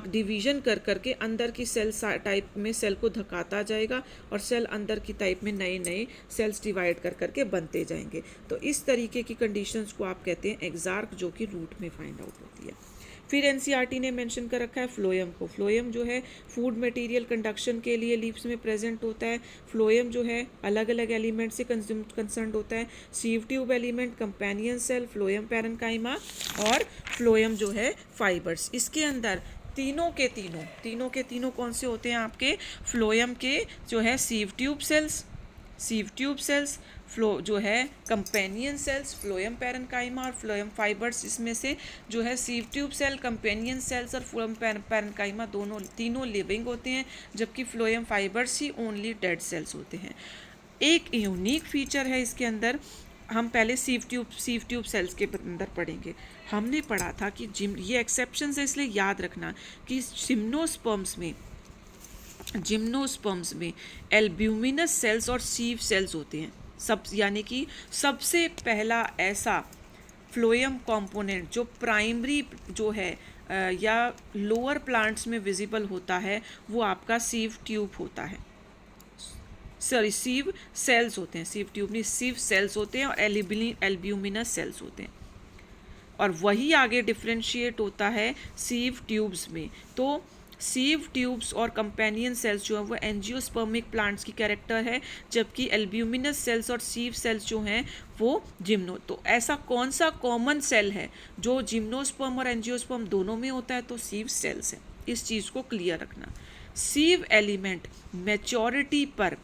S1: डिवीजन कर करके अंदर की सेल टाइप में सेल को धकाता जाएगा और सेल अंदर की टाइप में नए नए सेल्स डिवाइड कर करके बनते जाएंगे। तो इस तरीके की कंडीशंस को आप कहते हैं एक्सार्क, जो कि रूट में फाइंड आउट होती है। फिर एनसीईआरटी ने मेंशन कर रखा है फ्लोएम को। फ्लोएम जो है फूड मटेरियल कंडक्शन के लिए लीव्स में प्रेजेंट होता है। फ्लोएम जो है अलग अलग एलिमेंट से कंसर्न होता है, sieve tube element, companion cell, phloem parenchyma और फ्लोएम जो है फाइबर्स। इसके अंदर तीनों के तीनों कौन से होते हैं आपके, फ्लोएम के जो है सीव ट्यूब सेल्स, फ्लो जो है कंपेनियन सेल्स, फ्लोएम पैरेन्काइमा और फ्लोएम फाइबर्स। इसमें से जो है sieve tube cell, companion cells और फ्लोएम पैरेन्काइमा तीनों लिविंग होते हैं, जबकि फ्लोएम फाइबर्स ही ओनली डेड सेल्स होते हैं। एक यूनिक फीचर है इसके अंदर, हम पहले सीव ट्यूब सेल्स के अंदर पढ़ेंगे। हमने पढ़ा था कि ये एक्सेप्शन है, इसलिए याद रखना कि जिम्नोस्पर्म्स में एल्ब्यूमिनस सेल्स और सीव सेल्स होते हैं। यानी कि सबसे पहला ऐसा फ्लोएम कंपोनेंट जो प्राइमरी जो है या लोअर प्लांट्स में विजिबल होता है, वो आपका सीव ट्यूब होता है, सीव सेल्स होते हैं, सीव ट्यूब नहीं, सीव सेल्स होते हैं और एल्ब्यूमिनस सेल्स होते हैं, और वही आगे डिफ्रेंशिएट होता है सीव ट्यूब्स में। तो सीव ट्यूब्स और कंपेनियन सेल्स जो है वो एंजियोस्पर्मिक प्लांट्स की कैरेक्टर है, जबकि एल्ब्यूमिनस सेल्स और सीव सेल्स जो हैं वो तो ऐसा कौन सा कॉमन सेल है जो जिम्नोस्पर्म और एंजियोस्पर्म दोनों में होता है, तो सीव सेल्स है। इस चीज़ को क्लियर रखना। सीव एलिमेंट मैच्योरिटी पर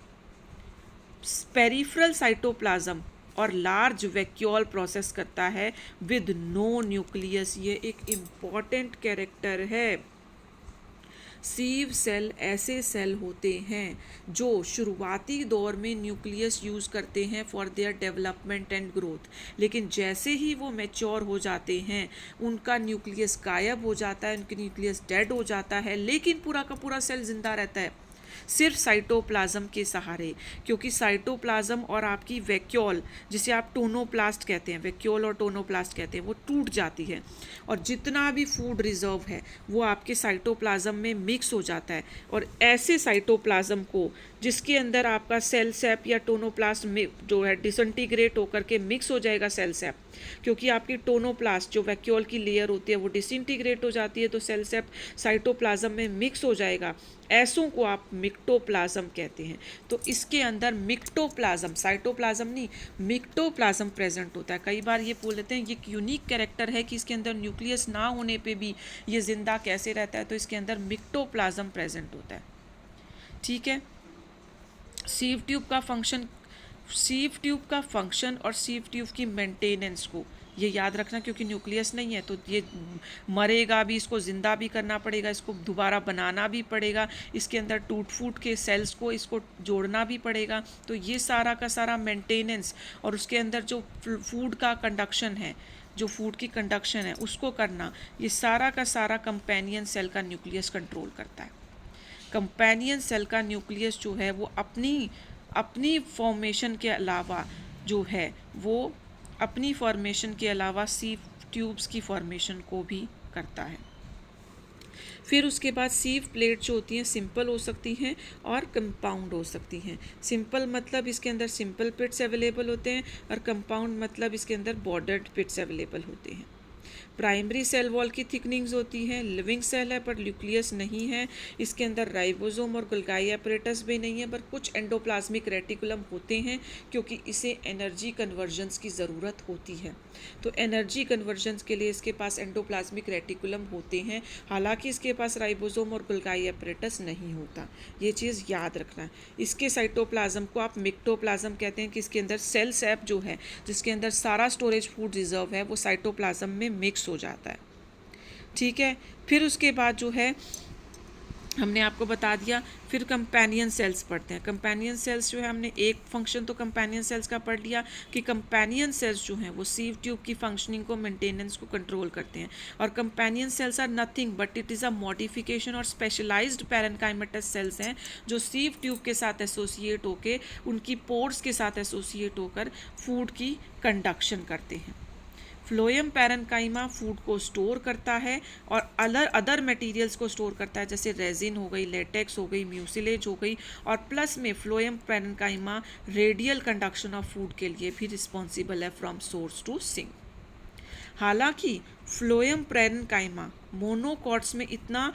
S1: पेरिफेरल साइटोप्लाज्म और लार्ज वैक्यूल प्रोसेस करता है विद नो न्यूक्लियस। ये एक इम्पॉर्टेंट कैरेक्टर है। सीव सेल ऐसे सेल होते हैं जो शुरुआती दौर में न्यूक्लियस यूज़ करते हैं for their development and growth, लेकिन जैसे ही वो मैच्योर हो जाते हैं उनका न्यूक्लियस गायब हो जाता है, उनकी न्यूक्लियस डेड हो जाता है, लेकिन पूरा का पूरा सेल जिंदा रहता है सिर्फ साइटोप्लाज्म के सहारे, क्योंकि साइटोप्लाज्म और आपकी वैक्यूल, जिसे आप टोनोप्लास्ट कहते हैं, वैक्यूल और टोनोप्लास्ट कहते हैं, वो टूट जाती है और जितना भी फूड रिजर्व है वो आपके साइटोप्लाज्म में मिक्स हो जाता है। और ऐसे साइटोप्लाज्म को जिसके अंदर आपका सेल सेप या टोनोप्लास्ट में जो है डिसइंटीग्रेट होकर के मिक्स हो जाएगा सेल सेप, क्योंकि आपकी टोनोप्लास्ट जो वैक्यूल की लेयर होती है वो डिसइंटीग्रेट हो जाती है, तो सेल सेप साइटोप्लाज्म में मिक्स हो जाएगा, ऐसों को आप मिक्टोप्लाज्म कहते हैं। तो इसके अंदर मिक्टोप्लाज्म, साइटोप्लाज्म नहीं, मिक्टोप्लाज्म प्रेजेंट होता है। कई बार ये बोल लेते हैं ये एक यूनिक कैरेक्टर है कि इसके अंदर न्यूक्लियस ना होने पे भी ये जिंदा कैसे रहता है, तो इसके अंदर मिक्टोप्लाज्म प्रेजेंट होता है। ठीक है। सीव ट्यूब का फंक्शन, सीव ट्यूब का फंक्शन और सीव ट्यूब की मेंटेनेंस को ये याद रखना, क्योंकि न्यूक्लियस नहीं है तो ये मरेगा भी, इसको ज़िंदा भी करना पड़ेगा, इसको दोबारा बनाना भी पड़ेगा, इसके अंदर टूट फूट के सेल्स को इसको जोड़ना भी पड़ेगा। तो ये सारा का सारा मेंटेनेंस और उसके अंदर जो फूड का कंडक्शन है, जो फूड की कंडक्शन है उसको करना, ये सारा का सारा कंपेनियन सेल का न्यूक्लियस कंट्रोल करता है। कंपेनियन सेल का न्यूक्लियस जो है वो अपनी फॉर्मेशन के अलावा जो है वो अपनी फॉर्मेशन के अलावा सीव ट्यूब्स की फॉर्मेशन को भी करता है। फिर उसके बाद सीव प्लेट जो होती हैं सिंपल हो सकती हैं और कंपाउंड हो सकती हैं। सिंपल मतलब इसके अंदर सिंपल पिट्स अवेलेबल होते हैं और कंपाउंड मतलब इसके अंदर बॉर्डर्ड पिट्स अवेलेबल होते हैं। प्राइमरी सेल वॉल की थिकनिंग्स होती है, लिविंग सेल है पर न्यूक्लियस नहीं है, इसके अंदर राइबोसोम और गोल्गी एपरेटस भी नहीं है, पर कुछ एंडोप्लाज्मिक रेटिकुलम होते हैं क्योंकि इसे एनर्जी कन्वर्जन्स की ज़रूरत होती है। तो एनर्जी कन्वर्जन्स के लिए इसके पास एंडोप्लाज्मिक रेटिकुलम होते हैं, हालांकि इसके पास राइबोसोम और गोल्गी एपरेटस नहीं होता, ये चीज़ याद रखना। इसके साइटोप्लाज्म को आप मिक्टोप्लाज्म कहते हैं कि इसके अंदर सेल सैप जो है जिसके अंदर सारा स्टोरेज फूड रिजर्व है वो साइटोप्लाज्म में मिक्स हो जाता है। ठीक है। फिर उसके बाद जो है हमने आपको बता दिया, फिर कंपेनियन सेल्स पढ़ते हैं। कंपेनियन सेल्स जो है हमने एक फंक्शन तो कंपेनियन सेल्स का पढ़ लिया कि कंपेनियन सेल्स जो हैं वो सीव ट्यूब की फंक्शनिंग को, मेंटेनेंस को कंट्रोल करते हैं। और companion cells are nothing but it is a modification और स्पेशलाइज्ड पैरेन्काइमेटस सेल्स हैं जो सीव ट्यूब के साथ एसोसिएट होकर, उनकी पोर्स के साथ एसोसिएट होकर फूड की कंडक्शन करते हैं। फ्लोएम पैरेन्काइमा फूड को स्टोर करता है और अदर मटेरियल्स को स्टोर करता है, जैसे रेजिन हो गई, लेटेक्स हो गई, म्यूसिलेज हो गई, और प्लस में phloem parenchyma radial conduction of food के लिए भी रिस्पॉन्सिबल है फ्रॉम सोर्स टू सिंक। हालांकि फ्लोएम पैरेन्काइमा मोनोकॉट्स में इतना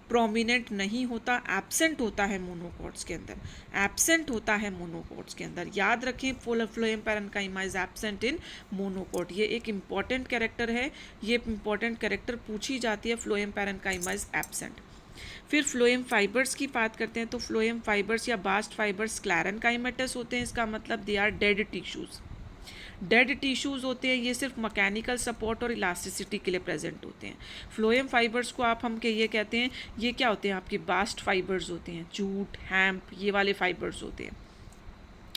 S1: प्रोमिनेंट नहीं होता, एब्सेंट होता है मोनोकॉट्स के अंदर, एब्सेंट होता है मोनोकॉट्स के अंदर। याद रखें phloem parenchyma is absent in monocot, ये एक इम्पॉर्टेंट कैरेक्टर है, ये इम्पॉर्टेंट कैरेक्टर पूछी जाती है, फ्लोएम पैरेन्काइमा इज एब्सेंट। फिर फ्लोएम फाइबर्स की बात करते हैं तो फ्लोएम फाइबर्स या बास्ट फाइबर्स स्क्लेरेन्काइमेटस होते हैं, इसका मतलब they are dead tissues. Dead tissues होते हैं, ये सिर्फ मैकेनिकल सपोर्ट और इलास्टिसिटी के लिए प्रेजेंट होते हैं। फ्लोएम फाइबर्स को आप हम ये कहते हैं, ये क्या होते हैं आपके बास्ट फाइबर्स होते हैं, जूट, हैम्प, ये वाले फाइबर्स होते हैं,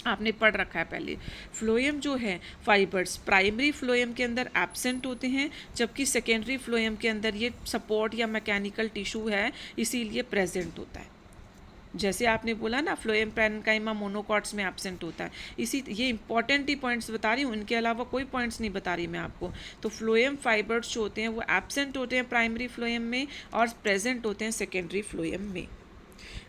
S1: आपने पढ़ रखा है पहले। फ्लोएम जो है फाइबर्स प्राइमरी फ्लोएम के अंदर एब्सेंट होते हैं, जबकि सेकेंडरी फ्लोएम के अंदर ये सपोर्ट या मैकेनिकल टिश्यू है इसीलिए प्रेजेंट होता है। जैसे आपने बोला ना फ्लोएम पैरेन्काइमा मोनोकॉट्स में एब्सेंट होता है, इसी ये इंपॉर्टेंट ही पॉइंट्स बता रही हूँ, इनके अलावा कोई पॉइंट्स नहीं बता रही मैं आपको। तो फ्लोएम फाइबर्स जो होते हैं वो एब्सेंट होते हैं प्राइमरी फ्लोएम में और प्रेजेंट होते हैं सेकेंडरी फ्लोएम में।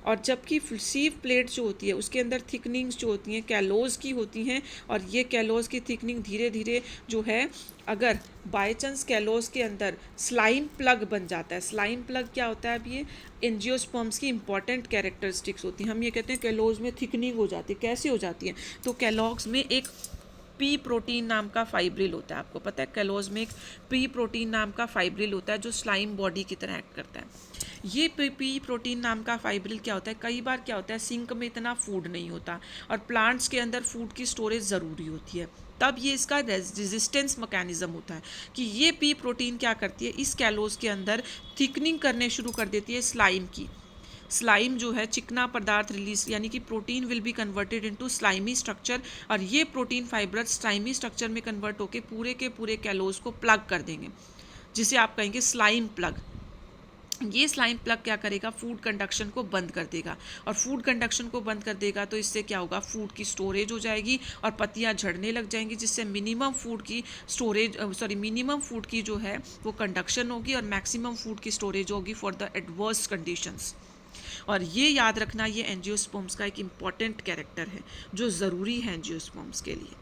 S1: और जबकि सीव प्लेट जो होती है उसके अंदर थिकनिंग्स जो होती हैं कैलोज की होती हैं, और ये कैलोज की थिकनिंग धीरे धीरे जो है, अगर बाय चांस कैलोज के अंदर स्लाइम प्लग बन जाता है, स्लाइम प्लग क्या होता है, अब ये एंजियोस्पर्म्स की इंपॉर्टेंट कैरेक्टरिस्टिक्स होती हैं। हम ये कहते हैं कैलोज में थिकनिंग हो जाती है, कैसे हो जाती है, तो कैलॉग्स में एक पी प्रोटीन नाम का फाइब्रिल होता है, आपको पता है कैलोज में एक पी प्रोटीन नाम का फाइब्रिल होता है जो स्लाइम बॉडी की तरह एक्ट करता है। ये पी प्रोटीन नाम का फाइब्रिल क्या होता है, कई बार क्या होता है सिंक में इतना फूड नहीं होता और प्लांट्स के अंदर फूड की स्टोरेज ज़रूरी होती है, तब ये इसका रेजिस्टेंस मैकेनिज्म होता है कि ये पी प्रोटीन क्या करती है, इस कैलोज के अंदर थिकनिंग करने शुरू कर देती है स्लाइम की, स्लाइम जो है चिकना पदार्थ रिलीज, यानी कि protein will be converted into slimy structure, और ये प्रोटीन फाइबर स्लाइमी स्ट्रक्चर में कन्वर्ट होकर पूरे के पूरे कैलोज को प्लग कर देंगे, जिसे आप कहेंगे स्लाइम प्लग। ये स्लाइम प्लग क्या करेगा, फूड कंडक्शन को बंद कर देगा, और फूड कंडक्शन को बंद कर देगा तो इससे क्या होगा, फूड की स्टोरेज हो जाएगी और पत्तियां झड़ने लग जाएंगी, जिससे मिनिमम फूड की स्टोरेज मिनिमम फूड की जो है वो कंडक्शन होगी और मैक्सिमम फूड की स्टोरेज होगी फॉर द एडवर्स कंडीशंस। और ये याद रखना, ये एंजियोस्पर्म्स का एक इम्पॉर्टेंट कैरेक्टर है जो ज़रूरी है एंजियोस्पर्म्स के लिए।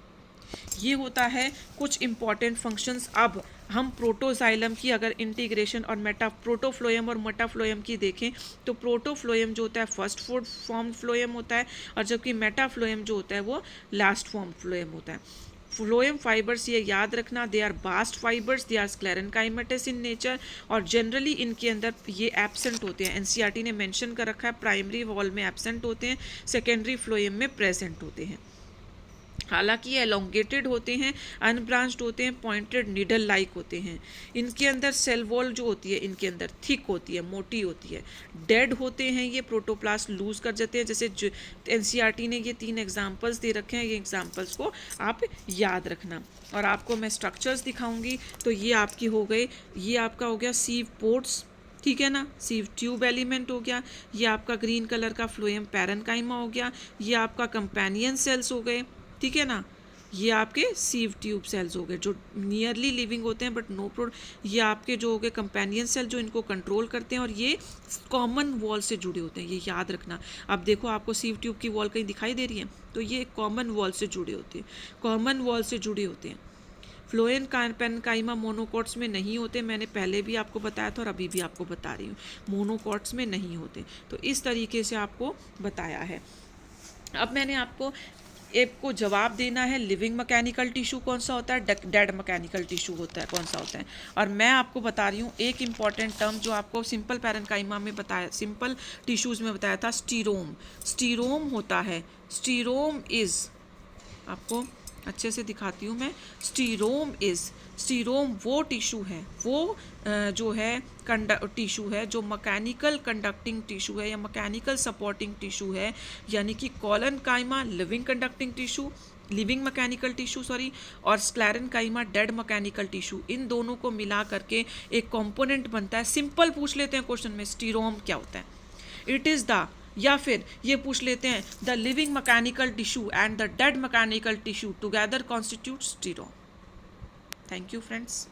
S1: ये होता है कुछ इंपॉर्टेंट फंक्शंस। अब हम प्रोटोजाइलम की अगर इंटीग्रेशन और प्रोटोफ्लोएम और मेटाफ्लोएम की देखें तो प्रोटोफ्लोएम जो होता है फर्स्ट फॉर्म फ्लोएम होता है, और जबकि मेटाफ्लोएम जो होता है वो लास्ट फॉर्म फ्लोएम होता है। फ्लोएम फाइबर्स, ये याद रखना, they are bast fibres, they are sclerenchymatous in nature, और जनरली इनके अंदर ये एब्सेंट होते हैं। एनसीईआरटी ने मेंशन कर रखा है प्राइमरी वॉल में एब्सेंट होते हैं, सेकेंडरी फ्लोएम में प्रेजेंट होते हैं। हालांकि ये एलोंगेटेड होते हैं, अनब्रांच्ड होते हैं, पॉइंटेड नीडल लाइक होते हैं। इनके अंदर सेल वॉल जो होती है इनके अंदर थिक होती है, मोटी होती है। डेड होते हैं ये, प्रोटोप्लास्ट लूज कर जाते हैं। जैसे एनसीईआरटी ने ये 3 एग्जांपल्स दे रखे हैं, ये एग्जांपल्स को आप याद रखना। और आपको मैं स्ट्रक्चर्स दिखाऊंगी, तो ये आपकी हो गई, ये आपका हो गया सीव पोर्ट्स, ठीक है ना, सीव ट्यूब एलिमेंट हो गया, ये आपका ग्रीन कलर का फ्लोएम पैरेन्काइमा हो गया, ये आपका कंपेनियन सेल्स हो गए, ठीक है ना, ये आपके सीव ट्यूब सेल्स हो गए जो नियरली लिविंग होते हैं बट नो प्रोड, ये आपके जो हो गए कंपेनियन सेल जो इनको कंट्रोल करते हैं, और ये कॉमन वॉल से जुड़े होते हैं, ये याद रखना। अब देखो आपको सीव ट्यूब की वॉल कहीं दिखाई दे रही है, तो ये कॉमन वॉल से जुड़े होते हैं, कॉमन वॉल से जुड़े होते हैं। फ्लोएम पैरेन्काइमा मोनोकॉट्स में नहीं होते, मैंने पहले भी आपको बताया था और अभी भी आपको बता रही हूँ, मोनोकॉट्स में नहीं होते। तो इस तरीके से आपको बताया है। अब मैंने आपको एक को जवाब देना है, लिविंग मैकेनिकल टिश्यू कौन सा होता है, डेड मैकेनिकल टिश्यू होता है कौन सा होता है। और मैं आपको बता रही हूँ एक इम्पॉर्टेंट टर्म जो आपको सिंपल पैरेन्काइमा में बताया, सिंपल टिश्यूज़ में बताया था, स्टीरोम। स्टीरोम होता है, स्टीरोम इज़, आपको अच्छे से दिखाती हूँ मैं, स्टीरोम वो टिश्यू है, वो जो है टिश्यू है जो मैकेनिकल कंडक्टिंग टिश्यू है या मैकेनिकल सपोर्टिंग टिश्यू है, यानी कि collenchyma living conducting tissue, living mechanical tissue sorry, और स्क्लेरेनकाइमा डेड मैकेनिकल टिश्यू, इन दोनों को मिला करके एक कंपोनेंट बनता है। सिंपल पूछ लेते हैं क्वेश्चन में, स्टीरोम क्या होता है, इट इज़ द, या फिर ये पूछ लेते हैं the living mechanical tissue and the dead mechanical tissue together constitute stereome. Thank you friends.